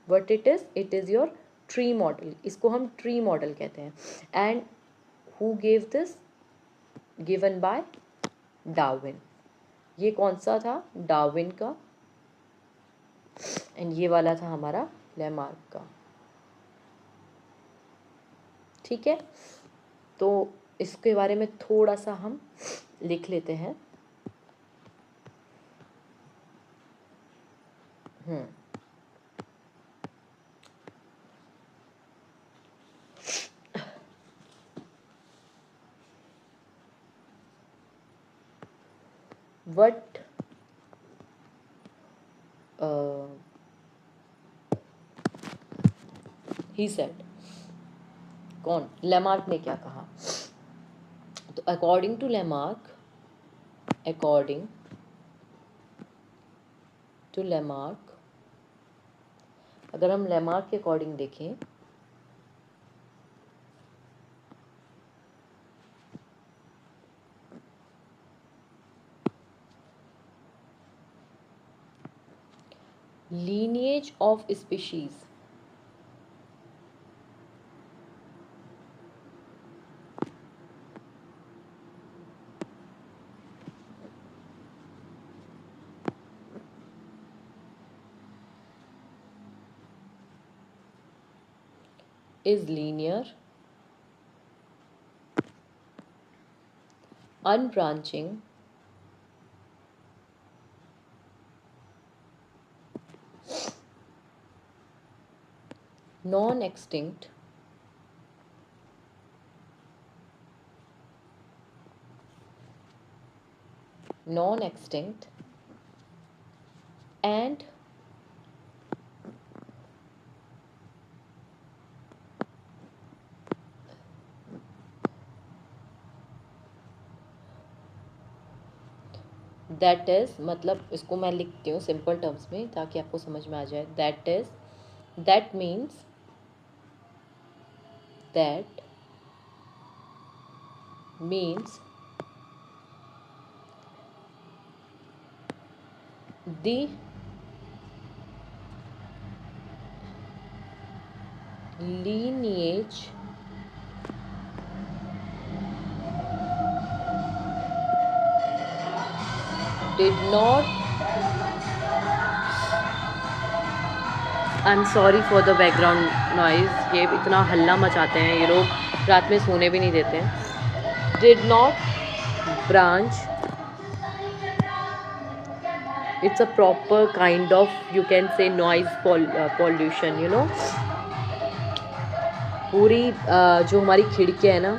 What it is your tree model. इसको हम ट्री मॉडल कहते हैं। And who gave this? Given by Darwin. ये कौन सा था? डार्विन का। एंड ये वाला था हमारा लेमार्क का, ठीक है। तो इसके बारे में थोड़ा सा हम लिख लेते हैं। वट ही सेड, कौन? लेमार्क ने क्या कहा? तो according to Lamarck, according to Lamarck, अगर हम लेमार्क के अकॉर्डिंग देखें, lineage of species is linear, unbranching, non extinct and that is, मतलब इसको मैं लिखती हूँ सिंपल टर्म्स में ताकि आपको समझ में आ जाए. That means that means the lineage did not, I am sorry for the background noise, ये इतना हल्ला मचाते हैं ये लोग, रात में सोने भी नहीं देते हैं. Did not branch, it's a proper kind of, you can say, noise pollution, you know. पूरी जो हमारी खिड़की है ना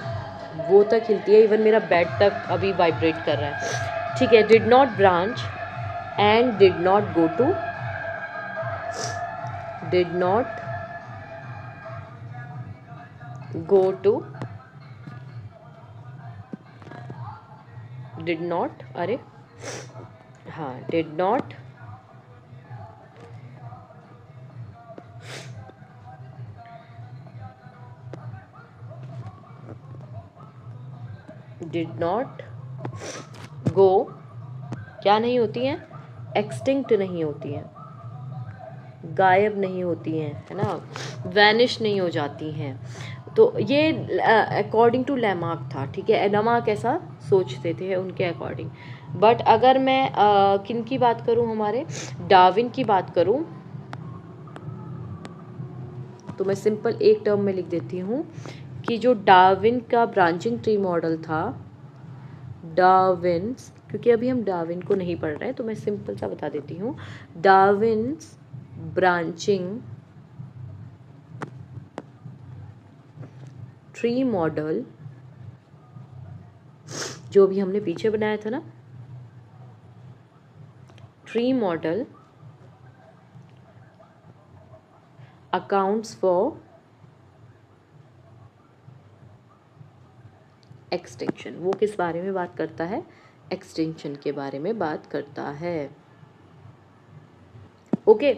वो तक हिलती है, इवन मेरा बेड तक अभी वाइब्रेट कर रहा है. ठीक है. Did not branch and did not go to, did not go to, did not, अरे हाँ, did not go, क्या नहीं होती हैं, एक्सटिंक्ट नहीं होती हैं, गायब नहीं होती हैं, है ना, वैनिश नहीं हो जाती हैं. तो ये अकॉर्डिंग टू लैमार्क था. ठीक है. लैमार्क ऐसा सोचते थे उनके अकॉर्डिंग. बट अगर मैं किन की बात करूं, हमारे डार्विन की बात करूं, तो मैं सिंपल एक टर्म में लिख देती हूँ कि जो डार्विन का ब्रांचिंग ट्री मॉडल था, डार्विन्स, क्योंकि अभी हम डार्विन को नहीं पढ़ रहे हैं तो मैं सिंपल सा बता देती हूँ. डार्विन्स ब्रांचिंग ट्री मॉडल, जो भी हमने पीछे बनाया था ना, tree model accounts for extinction. वो किस बारे में बात करता है, एक्सटिंक्शन के बारे में बात करता है. Okay,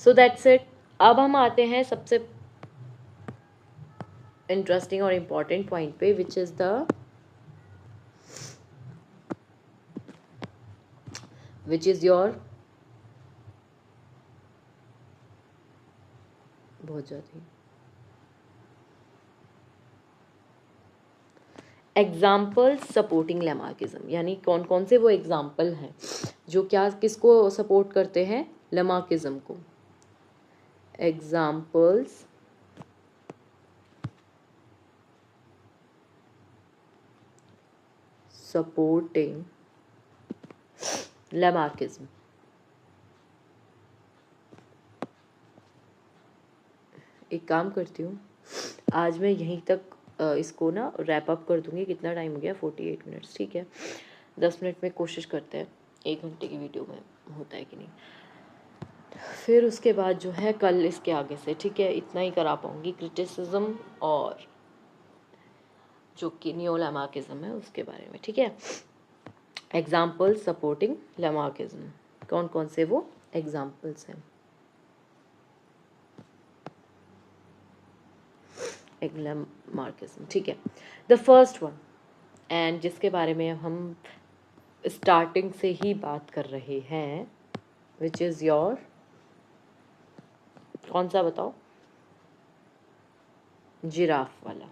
so that's it. अब हम आते हैं सबसे इंटरेस्टिंग और इम्पॉर्टेंट पॉइंट पे, विच इज योर, बहुत ज़्यादा एग्जाम्पल सपोर्टिंग लैमार्किज्म, यानी कौन कौन से वो एग्जाम्पल हैं जो क्या किसको सपोर्ट करते हैं, लैमार्किज्म को. Examples supporting Lamarckism. एक काम करती हूँ, आज मैं यहीं तक इसको ना रैप अप कर दूँगी. कितना टाइम हो गया, 48 मिनट्स. ठीक है, 10 मिनट में कोशिश करते हैं 1 घंटे की वीडियो में होता है कि नहीं. फिर उसके बाद जो है कल इसके आगे से, ठीक है, इतना ही करा पाऊँगी. क्रिटिसिज्म और जो कि नियो लैमार्किज्म है उसके बारे में. ठीक है. एग्जाम्पल सपोर्टिंग लैमार्किज्म, कौन कौन से वो एग्जाम्पल्स हैं. लैमार्किज्म. ठीक है. द फर्स्ट वन, एंड जिसके बारे में हम स्टार्टिंग से ही बात कर रहे हैं, विच इज़ योर, कौन सा बताओ, जिराफ वाला.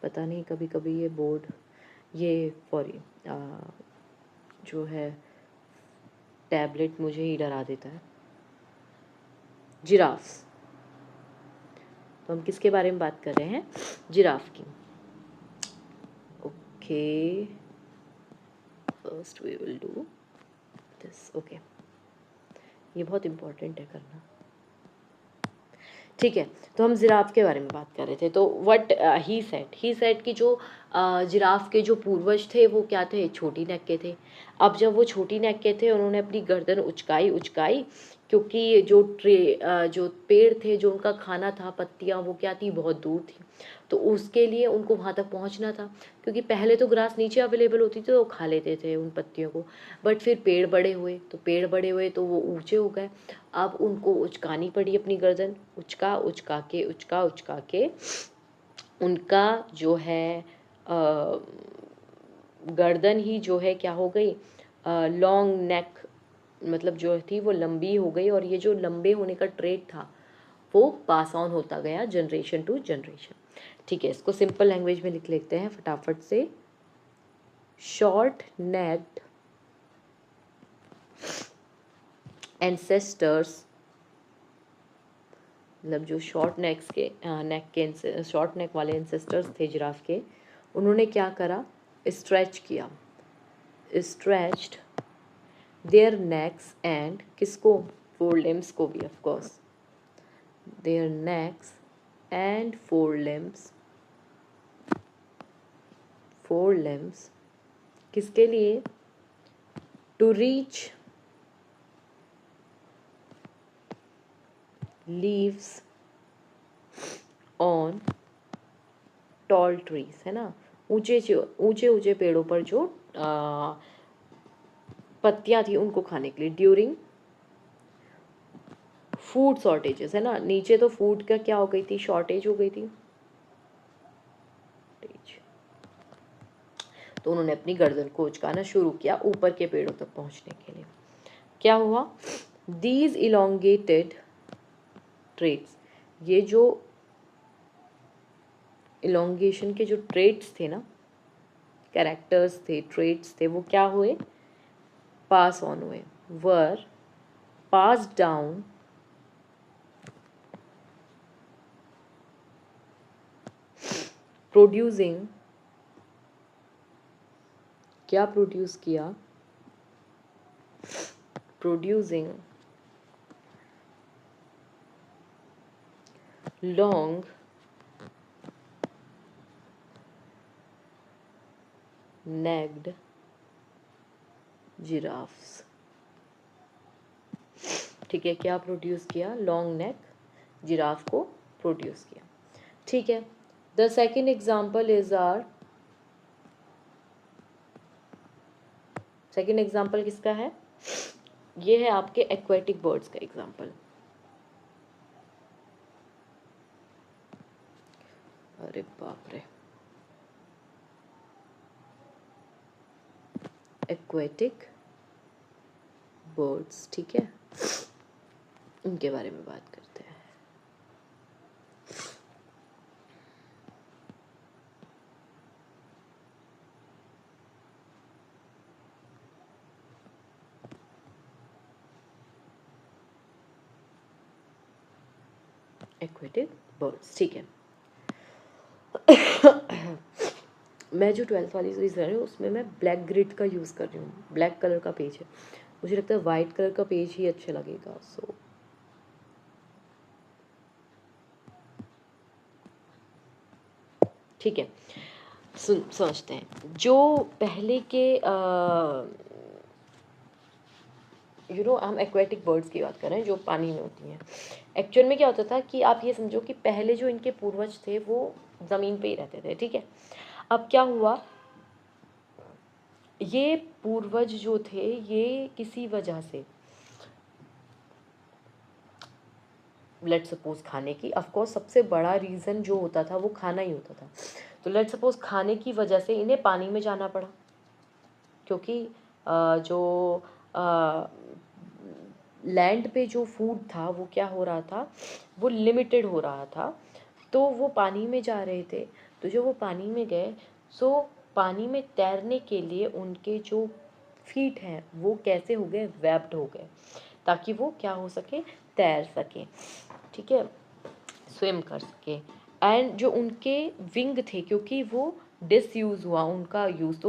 पता नहीं, कभी कभी ये बोर्ड, ये सॉरी जो है टैबलेट मुझे ही डरा देता है. जिराफ. तो हम किसके बारे में बात कर रहे हैं, जिराफ की. Okay, first we will do this. Okay, ये बहुत इम्पोर्टेंट है करना. ठीक है, तो हम जिराफ के बारे में बात कर रहे थे। तो व्हाट ही सेड कि जो जिराफ के जो पूर्वज थे वो क्या थे, छोटी नेक के थे। अब जब वो छोटी नेक के थे, उन्होंने अपनी गर्दन उचकाई उचकाई, क्योंकि जो पेड़ थे, जो उनका खाना था, पत्तियां, वो क्या थी, बहुत दूर थी। तो उसके लिए उनको वहाँ तक पहुँचना था, क्योंकि पहले तो ग्रास नीचे अवेलेबल होती थी तो वो खा लेते थे उन पत्तियों को। बट फिर पेड़ बड़े हुए तो वो ऊंचे हो गए। अब उनको उचकानी पड़ी अपनी गर्दन, उचका उचका के उनका जो है गर्दन ही जो है क्या हो गई, लॉन्ग नेक, मतलब जो थी वो लंबी हो गई। और ये जो लंबे होने का ट्रेट था वो पास ऑन होता गया जनरेशन टू जनरेशन। ठीक है, इसको सिंपल लैंग्वेज में लिख लेते हैं फटाफट से। शॉर्ट नेक्ड एंसेस्टर्स, मतलब जो शॉर्ट नेक वाले एंसेस्टर्स थे जिराफ के, उन्होंने क्या करा, स्ट्रेच किया, स्ट्रेच्ड देयर नेक्स एंड किसको, फोर लिम्स को भी, of course, their necks and forelimbs किसके लिए, to reach leaves on tall trees, है ना, ऊंचे ऊंचे ऊंचे पेड़ों पर जो पत्तियां थी उनको खाने के लिए, ड्यूरिंग फूड शॉर्टेजेस, है ना, नीचे तो फूड का क्या हो गई थी, शॉर्टेज हो गई थी। तो उन्होंने अपनी गर्दन को उचकाना शुरू किया ऊपर के पेड़ों तक पहुंचने के लिए। क्या हुआ, दीज इलोंगेटेड ट्रेट्स, ये जो इलोंगेशन के जो ट्रेट्स थे ना, कैरेक्टर्स थे, ट्रेट्स थे, वो क्या हुए, पास ऑन हुए, वर पास डाउन प्रोड्यूसिंग, क्या प्रोड्यूस किया, प्रोड्यूसिंग लॉन्ग नेक्ड जिराफ्स। ठीक है, क्या प्रोड्यूस किया, लॉन्ग नेक जिराफ को प्रोड्यूस किया। ठीक है, the second example is are, second example किसका है, ये है आपके एक्वेटिक बर्ड्स का एग्जाम्पल। अरे बाप रे, एक्वेटिक बर्ड्स, ठीक है, उनके बारे में बात करते हैं। एक्वेटिक बर्ड्स, ठीक है। मैं जो 12th वाली सीरीज कर रही हूँ उसमें मैं ब्लैक ग्रिड का यूज़ कर रही हूँ, ब्लैक कलर का पेज है, मुझे लगता है वाइट कलर का पेज ही अच्छा लगेगा। सो ठीक है, समझते हैं। जो पहले के हम एक्वेटिक बर्ड्स की बात कर रहे हैं जो पानी में होती हैं। एक्चुअल में क्या होता था कि आप ये समझो कि पहले जो इनके पूर्वज थे वो ज़मीन पे ही रहते थे, ठीक है। अब क्या हुआ, ये पूर्वज जो थे ये किसी वजह से, लेट सपोज खाने की, ऑफ कोर्स सबसे बड़ा रीज़न जो होता था वो खाना ही होता था। तो लेट सपोज खाने की वजह से इन्हें पानी में जाना पड़ा, क्योंकि जो लैंड पे जो फूड था वो क्या हो रहा था, वो लिमिटेड हो रहा था, तो वो पानी में जा रहे थे। तो जो वो पानी में गए, सो पानी में तैरने के लिए उनके जो फीट हैं वो कैसे हो गए, वेब्ड हो गए, ताकि वो क्या हो सके, तैर सके, ठीक है, स्विम कर सके। एंड जो उनके विंग थे, क्योंकि वो डिसयूज़ हुआ, उनका यूज़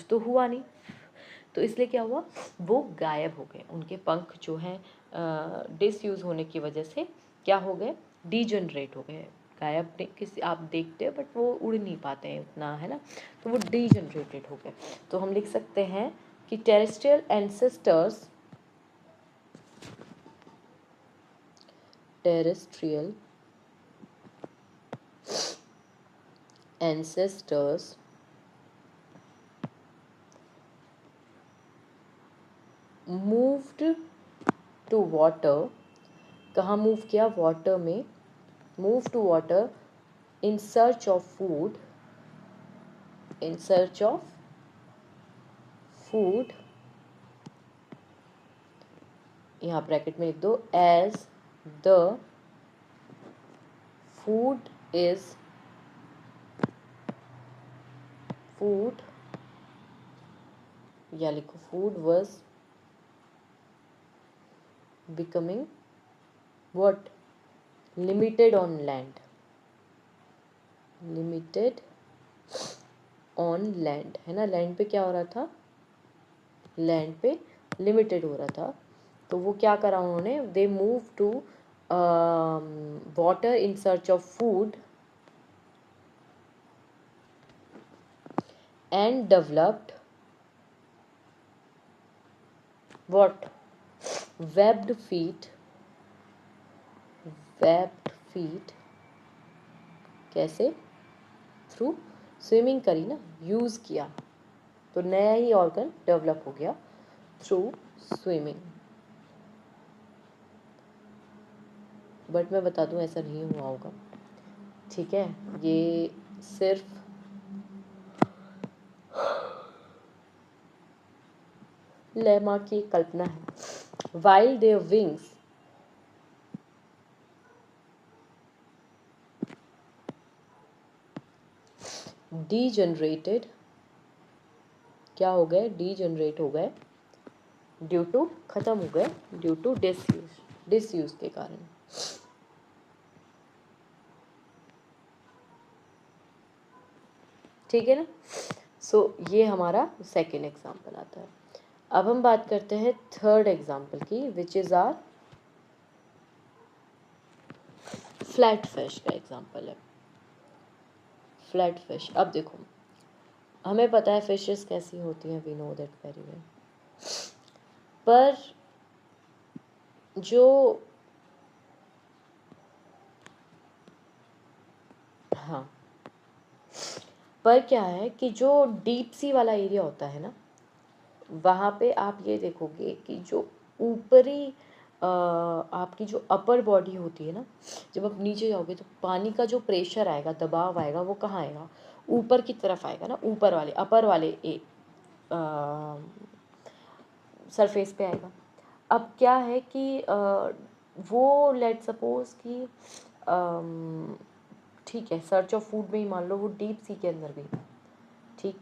तो हुआ नहीं, तो इसलिए क्या हुआ, वो गायब हो गए, उनके पंख जो हैं डिसयूज़ होने की वजह से क्या हो गए, डीजनरेट हो गए, गायब नहीं, किसी आप देखते हैं बट वो उड़ नहीं पाते हैं उतना, है ना, तो वो डीजनरेटेड हो गए। तो हम लिख सकते हैं कि terrestrial ancestors, terrestrial ancestors moved to water, कहाँ मूव किया, वाटर में, move to water in search of food, in search of food, यहाँ ब्रैकेट में लिख दो, as the food is, food या लिखो food was becoming what, limited on land, limited on land, है ना, लैंड पे क्या हो रहा था, लैंड पे लिमिटेड हो रहा था। तो वो क्या करा उन्होंने, they move to water in search of food and developed what, webbed feet, webbed feet, कैसे, थ्रू स्विमिंग करी ना, यूज़ किया, तो नया ही ऑर्गन डेवलप हो गया थ्रू स्विमिंग। बट मैं बता दूं ऐसा नहीं हुआ होगा, ठीक है, ये सिर्फ लेमा की कल्पना है। वाइल देयर विंग्स, डीजनरेटेड, क्या हो गए, डीजनरेट हो गए, ड्यू टू, खत्म हो गए, ड्यू टू डिसयूज, डिसयूज के कारण। ठीक है ना, सो ये हमारा सेकेंड एग्जाम्पल आता है। अब हम बात करते हैं थर्ड एग्जाम्पल की, which is are flat fish का एग्जाम्पल है। फ्लैट फिश, अब देखो हमें पता है फिशेस कैसी होती हैं, we know that very well, पर जो, हाँ, पर क्या है कि जो डीप सी वाला एरिया होता है ना, वहाँ पे आप ये देखोगे कि जो ऊपरी आपकी जो अपर बॉडी होती है ना, जब आप नीचे जाओगे तो पानी का जो प्रेशर आएगा, दबाव आएगा, वो कहाँ आएगा, ऊपर की तरफ आएगा ना, ऊपर वाले, अपर वाले सरफेस पे आएगा। अब क्या है कि वो लेट सपोज कि ठीक है, सर्च ऑफ फूड में ही मान लो वो डीप सी के अंदर गई, ठीक,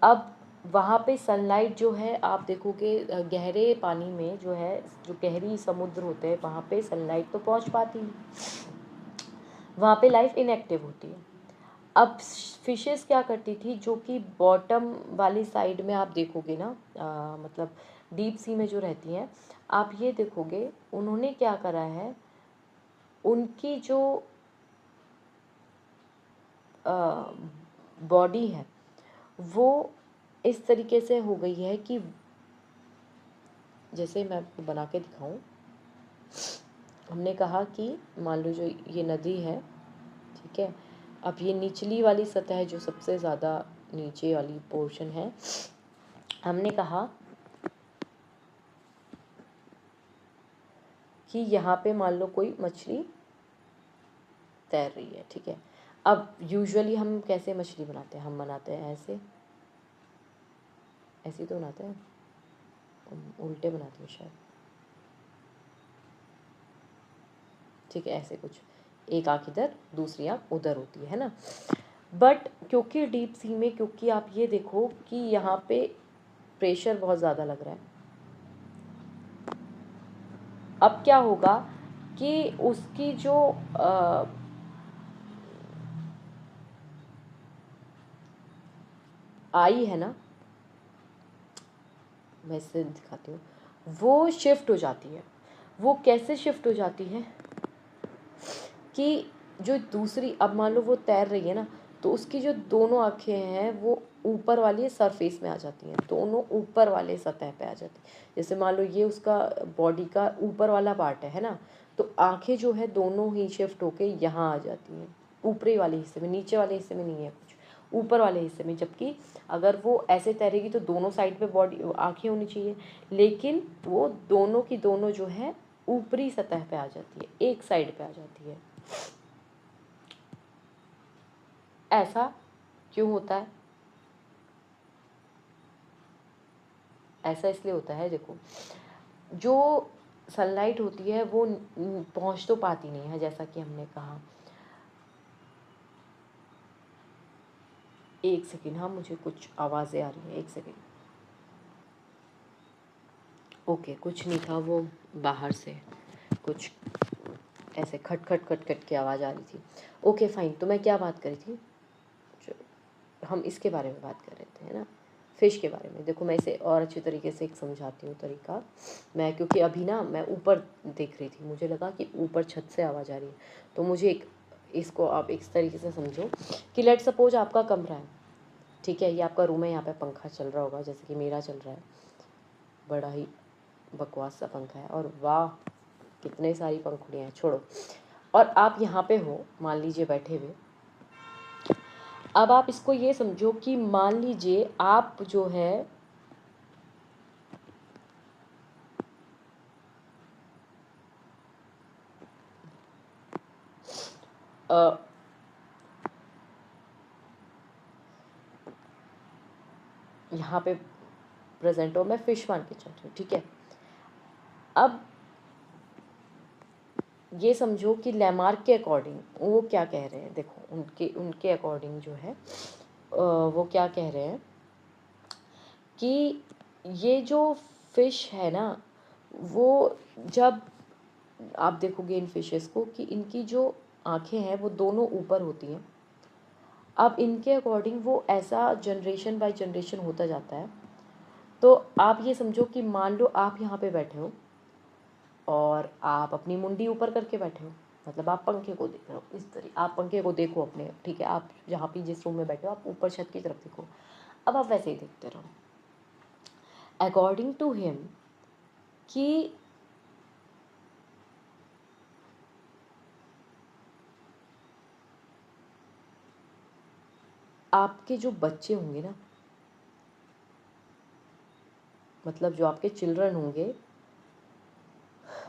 अब वहाँ पे सनलाइट जो है, आप देखोगे गहरे पानी में जो है, जो गहरी समुद्र होते हैं वहाँ पे सनलाइट तो पहुँच पाती नहीं, वहाँ पे लाइफ इनएक्टिव होती है। अब फिशेस क्या करती थी, जो कि बॉटम वाली साइड में आप देखोगे ना, मतलब डीप सी में जो रहती हैं, आप ये देखोगे उन्होंने क्या करा है, उनकी जो बॉडी है वो इस तरीके से हो गई है कि, जैसे मैं आपको बना के दिखाऊं, हमने कहा कि मान लो जो ये नदी है, ठीक है, अब ये निचली वाली सतह जो सबसे ज़्यादा नीचे वाली पोर्शन है, हमने कहा कि यहाँ पे मान लो कोई मछली तैर रही है, ठीक है, अब यूजुअली हम कैसे मछली बनाते हैं, हम बनाते हैं ऐसे, ऐसे तो बनाते हैं, उल्टे बनाते हैं शायद, ठीक है, ऐसे कुछ, एक आँख इधर दूसरी आँख उधर होती है ना, बट क्योंकि डीप सी में, क्योंकि आप ये देखो कि यहाँ पे प्रेशर बहुत ज़्यादा लग रहा है, अब क्या होगा कि उसकी जो आई है ना, मैं इससे दिखाती हूँ, वो शिफ्ट हो जाती है। वो कैसे शिफ्ट हो जाती है, कि जो दूसरी, अब मान लो वो तैर रही है ना, तो उसकी जो दोनों आँखें हैं वो ऊपर वाली सरफेस में आ जाती हैं, दोनों ऊपर वाले सतह पे आ जाती हैं। जैसे मान लो ये उसका बॉडी का ऊपर वाला पार्ट है ना, तो आँखें जो है दोनों ही शिफ्ट होके यहाँ आ जाती हैं, ऊपरी वाले हिस्से में, नीचे वाले हिस्से में नहीं है कुछ, ऊपर वाले हिस्से में। जबकि अगर वो ऐसे तैरेगी तो दोनों साइड पे बॉडी आँखें होनी चाहिए, लेकिन वो दोनों की दोनों जो है ऊपरी सतह पे आ जाती है, एक साइड पे आ जाती है। ऐसा क्यों होता है? ऐसा इसलिए होता है, देखो, जो सनलाइट होती है वो पहुंच तो पाती नहीं है, जैसा कि हमने कहा। एक सेकेंड, हाँ मुझे कुछ आवाज़ें आ रही हैं, एक सेकेंड। ओके, कुछ नहीं था, वो बाहर से कुछ ऐसे खट खट खट खट की आवाज़ आ रही थी। ओके फाइन, तो मैं क्या बात कर रही थी? हम इसके बारे में बात कर रहे थे, है ना, फ़िश के बारे में। देखो मैं इसे और अच्छे तरीके से एक समझाती हूँ तरीका। मैं क्योंकि अभी ना मैं ऊपर देख रही थी, मुझे लगा कि ऊपर छत से आवाज़ आ रही है, तो मुझे एक, इसको आप इस तरीके से समझो कि लेट सपोज आपका कमरा है, ठीक है, ये आपका रूम है, यहाँ पे पंखा चल रहा होगा जैसे कि मेरा चल रहा है, बड़ा ही बकवास सा पंखा है, और वाह कितने सारी पंखुड़ियाँ हैं, छोड़ो। और आप यहाँ पे हो, मान लीजिए बैठे हुए। अब आप इसको ये समझो कि मान लीजिए आप जो है यहाँ पे प्रेजेंट हो, मैं फिश मान के चल रही हूँ, ठीक है। अब ये समझो कि लैमार्क के अकॉर्डिंग वो क्या कह रहे हैं, देखो उनके उनके अकॉर्डिंग जो है वो क्या कह रहे हैं कि ये जो फिश है ना, वो जब आप देखोगे इन फिशेस को कि इनकी जो आँखें हैं वो दोनों ऊपर होती हैं। अब इनके अकॉर्डिंग वो ऐसा जनरेशन बाय जनरेशन होता जाता है। तो आप ये समझो कि मान लो आप यहाँ पे बैठे हो और आप अपनी मुंडी ऊपर करके बैठे हो, मतलब आप पंखे को देख रहे हो इस तरीके, आप पंखे को देखो अपने, ठीक है, आप जहाँ पे जिस रूम में बैठे हो आप ऊपर छत की तरफ देखो। अब आप वैसे ही देखते रहो। अकॉर्डिंग टू हिम कि आपके जो बच्चे होंगे ना, मतलब जो आपके चिल्ड्रन होंगे,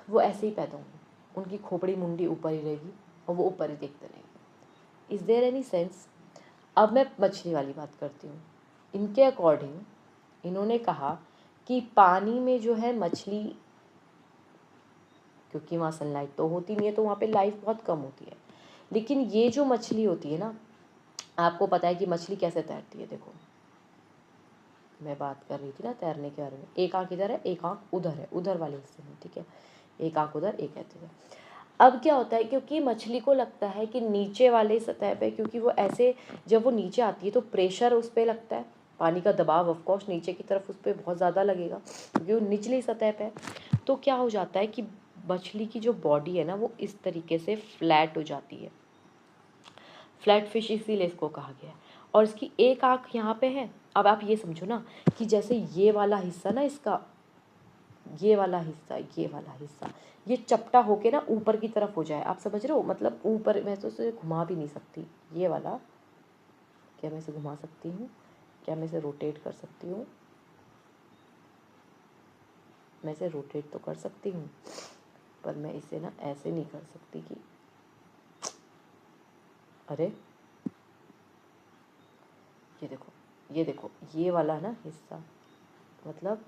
वो ऐसे ही पैदा होंगे, उनकी खोपड़ी मुंडी ऊपर ही रहेगी और वो ऊपर ही देखते रहेंगे। Is there any sense? अब मैं मछली वाली बात करती हूँ। इनके अकॉर्डिंग इन्होंने कहा कि पानी में जो है मछली, क्योंकि वहाँ सनलाइट तो होती नहीं है तो वहाँ पे लाइफ बहुत कम होती है, लेकिन ये जो मछली होती है ना, आपको पता है कि मछली कैसे तैरती है। देखो मैं बात कर रही थी ना तैरने के बारे में, एक आँख इधर है, एक आँख उधर है, उधर वाले हिस्से में, ठीक है, एक आँख उधर, एक इधर। अब क्या होता है, क्योंकि मछली को लगता है कि नीचे वाले सतह पे, क्योंकि वो ऐसे जब वो नीचे आती है तो प्रेशर उस पर लगता है, पानी का दबाव ऑफकोर्स नीचे की तरफ उस पर बहुत ज़्यादा लगेगा क्योंकि वो निचली सतह पे है। तो क्या हो जाता है कि मछली की जो बॉडी है ना वो इस तरीके से फ्लैट हो जाती है। फ्लैट फिश इसीलिए इसको कहा गया है। और इसकी एक आँख यहाँ पे है। अब आप ये समझो ना कि जैसे ये वाला हिस्सा ना इसका, ये वाला हिस्सा, ये वाला हिस्सा, ये चपटा होके ना ऊपर की तरफ हो जाए, आप समझ रहे हो, मतलब ऊपर, मैं तो इसे घुमा भी नहीं सकती, ये वाला, क्या मैं इसे घुमा सकती हूँ? क्या मैं इसे रोटेट कर सकती हूँ? मैं इसे रोटेट तो कर सकती हूँ, पर मैं इसे ना ऐसे नहीं कर सकती कि, अरे ये देखो, ये देखो, ये वाला ना हिस्सा, मतलब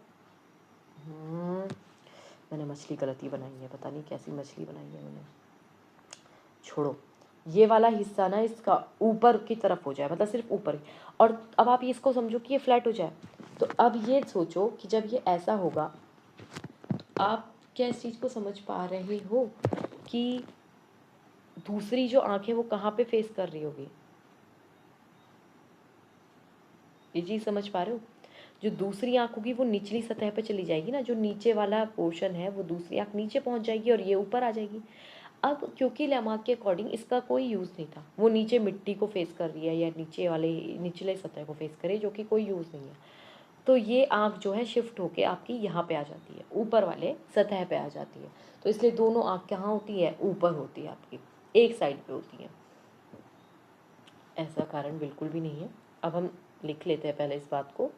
मैंने मछली गलती बनाई है, पता नहीं कैसी मछली बनाई है मैंने, छोड़ो। ये वाला हिस्सा ना इसका ऊपर की तरफ हो जाए, मतलब सिर्फ ऊपर। और अब आप इसको समझो कि ये फ्लैट हो जाए। तो अब ये सोचो कि जब ये ऐसा होगा, तो आप क्या इस चीज़ को समझ पा रहे हो कि दूसरी जो आँख है वो कहाँ पे फेस कर रही होगी? ये चीज़ समझ पा रहे हो? जो दूसरी आँख होगी वो निचली सतह पे चली जाएगी ना, जो नीचे वाला पोर्शन है वो दूसरी आँख नीचे पहुँच जाएगी और ये ऊपर आ जाएगी। अब क्योंकि लेमार्क के अकॉर्डिंग इसका कोई यूज़ नहीं था, वो नीचे मिट्टी को फेस कर रही है या नीचे वाले निचले सतह को फेस करे, जो कि कोई यूज़ नहीं है, तो ये आँख जो है शिफ्ट होके आपकी यहाँ पे आ जाती है, ऊपर वाले सतह पे आ जाती है। तो इसलिए दोनों आँख कहाँ होती है, ऊपर होती है, आपकी एक साइड पे होती है। ऐसा कारण बिल्कुल भी नहीं है। अब हम लिख लेते हैं पहले इस बात को।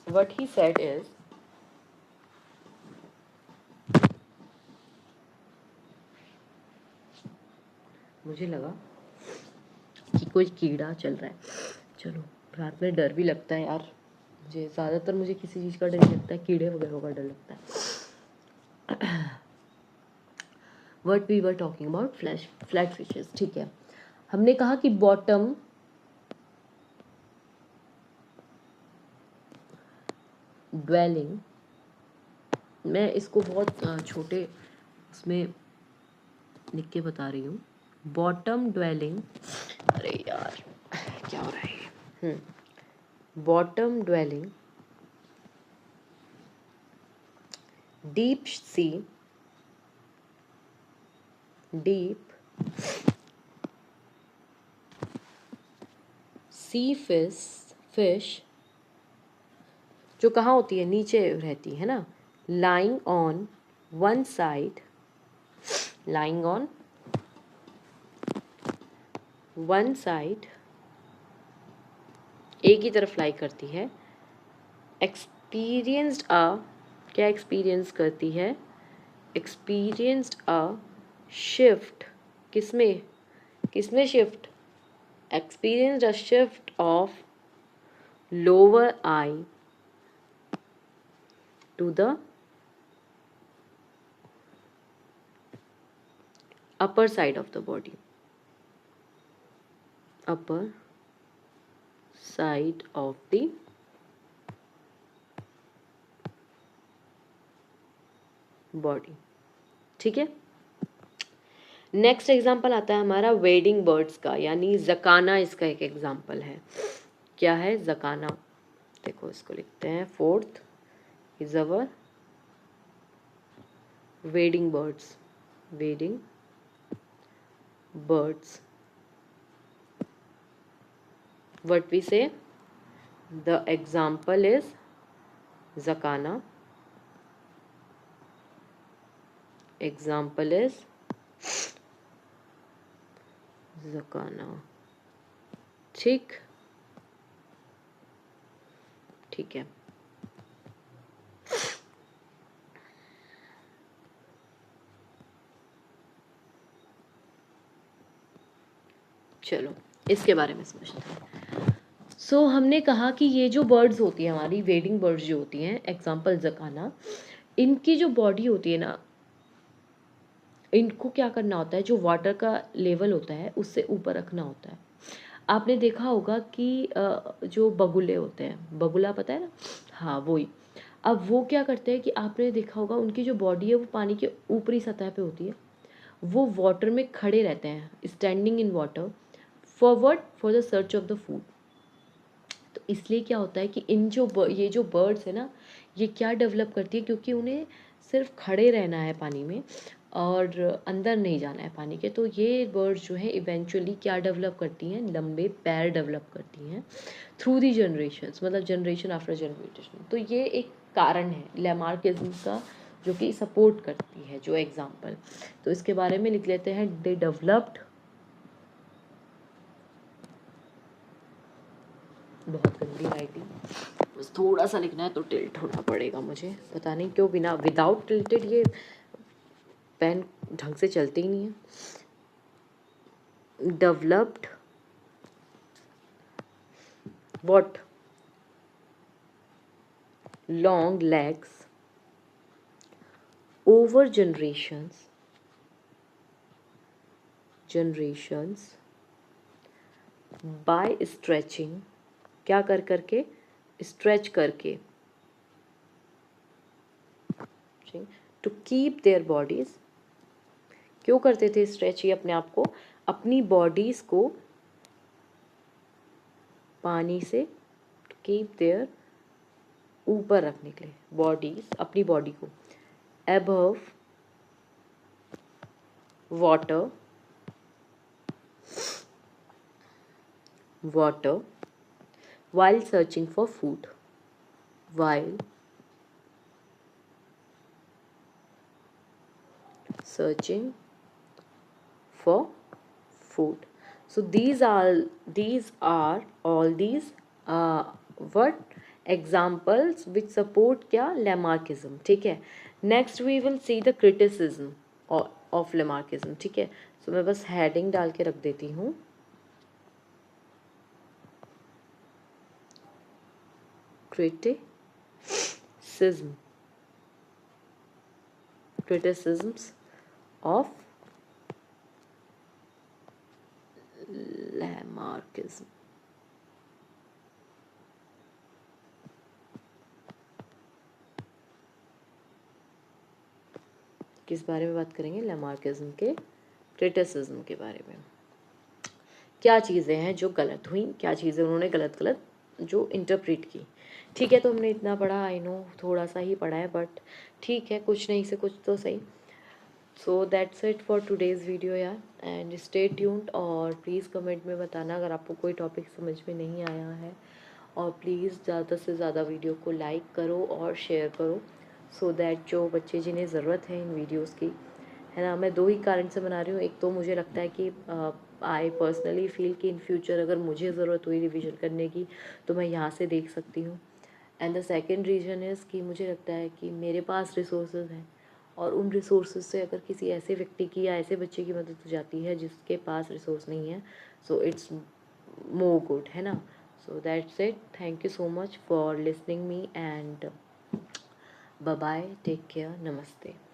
What he said is, मुझे लगा कि कोई कीड़ा चल रहा है। चलो, रात में डर भी लगता है यार, मुझे ज़्यादातर मुझे किसी चीज़ का डर नहीं लगता है, कीड़े वगैरह का डर लगता है। What we were talking about, flat fishes, ठीक है। हमने कहा कि बॉटम ड्वेलिंग, मैं इसको बहुत छोटे उसमें लिख के बता रही हूँ। बॉटम ड्वेलिंग, अरे यार क्या हो रहा है, bottom dwelling deep sea fish जो कहाँ होती है, नीचे रहती है ना, lying on one side, lying on one side, एक ही तरफ लाई करती है, experienced a, क्या एक्सपीरियंस करती है, experienced a shift, किसमें किसमें shift, experienced a shift of lower eye to the upper side of the body, upper side of the body, ठीक है। नेक्स्ट एग्जाम्पल आता है हमारा वेडिंग बर्ड्स का, यानी जकाना इसका एक एग्जाम्पल है। क्या है जकाना, देखो इसको लिखते हैं, fourth is our wedding birds, wedding birds, what we say, the example is zakana, example is zakana, ठीक ठीक है। चलो इसके बारे में समझते हैं। सो हमने कहा कि ये जो बर्ड्स होती है हमारी वेडिंग बर्ड्स जो होती हैं, एग्जाम्पल जकाना, इनकी जो बॉडी होती है ना, इनको क्या करना होता है, जो वाटर का लेवल होता है उससे ऊपर रखना होता है। आपने देखा होगा कि जो बगुले होते हैं, बगुला पता है ना, हाँ वही। अब वो क्या करते हैं कि आपने देखा होगा उनकी जो बॉडी है वो पानी के ऊपरी सतह पे होती है, वो वाटर में खड़े रहते हैं, standing in water, forward for the search of the food. तो इसलिए क्या होता है कि इन जो ये जो बर्ड्स है ना, ये क्या डेवलप करती है, क्योंकि उन्हें सिर्फ खड़े रहना है पानी में और अंदर नहीं जाना है पानी के, तो ये बर्ड्स जो है इवेंचुअली क्या डेवलप करती हैं, लंबे पैर डेवलप करती हैं थ्रू दी जनरेशन्स, मतलब जनरेशन आफ्टर जनरेशन। तो ये एक कारण है लैमार्किज्म का, जो कि सपोर्ट करती है जो एग्जाम्पल। तो इसके बारे में लिख लेते हैं, दे डेवलप्ड, बहुत गंदी राइटिंग, बस थोड़ा सा लिखना है तो टिल्ट होना पड़ेगा मुझे, पता नहीं क्यों बिना विदाउट टिल्टेड ये पेन ढंग से चलते ही नहीं है। Developed what, long legs over generations by stretching, क्या कर करके, स्ट्रेच करके, टू कीप देयर बॉडीज, क्यों करते थे स्ट्रेच ये अपने आप को, अपनी बॉडीज को पानी से, टू कीप देयर, ऊपर रखने के लिए, बॉडीज अपनी बॉडी को, above water, water while searching for food, while searching for food. So these are all these what examples which support क्या Lamarckism. ठीक है. Next we will see the criticism of Lamarckism. ठीक है. So मैं बस heading डाल के रख देती हूँ. Criticisms of Lamarckism. किस बारे में बात करेंगे? Lamarckism के क्रिटिसिज्म के बारे में. क्या चीज़ें हैं जो गलत हुई, क्या चीज़ें उन्होंने गलत गलत जो इंटरप्रेट की. ठीक है, तो हमने इतना पढ़ा, आई नो थोड़ा सा ही पढ़ा है, बट ठीक है, कुछ नहीं से कुछ तो सही. सो that's it for today's video यार, एंड स्टे ट्यून्ड. और प्लीज़ कमेंट में बताना अगर आपको कोई टॉपिक समझ में नहीं आया है, और प्लीज़ ज़्यादा से ज़्यादा वीडियो को लाइक करो और शेयर करो, सो दैट जो बच्चे जिन्हें ज़रूरत है इन वीडियोज़ की, है ना. मैं 2 ही कारण से बना रही हूँ. एक तो मुझे लगता है कि आई पर्सनली फील कि इन फ्यूचर अगर मुझे ज़रूरत हुई रिवीजन करने की तो मैं यहाँ से देख सकती हूँ. And the second reason is कि मुझे लगता है कि मेरे पास रिसोर्सेज हैं, और उन रिसोर्सेज से अगर किसी ऐसे व्यक्ति की या ऐसे बच्चे की मदद हो जाती है जिसके पास रिसोर्स नहीं है, सो इट्स मोर गुड, है ना. So that's it. Thank you so much for listening me, and bye bye, take care, नमस्ते.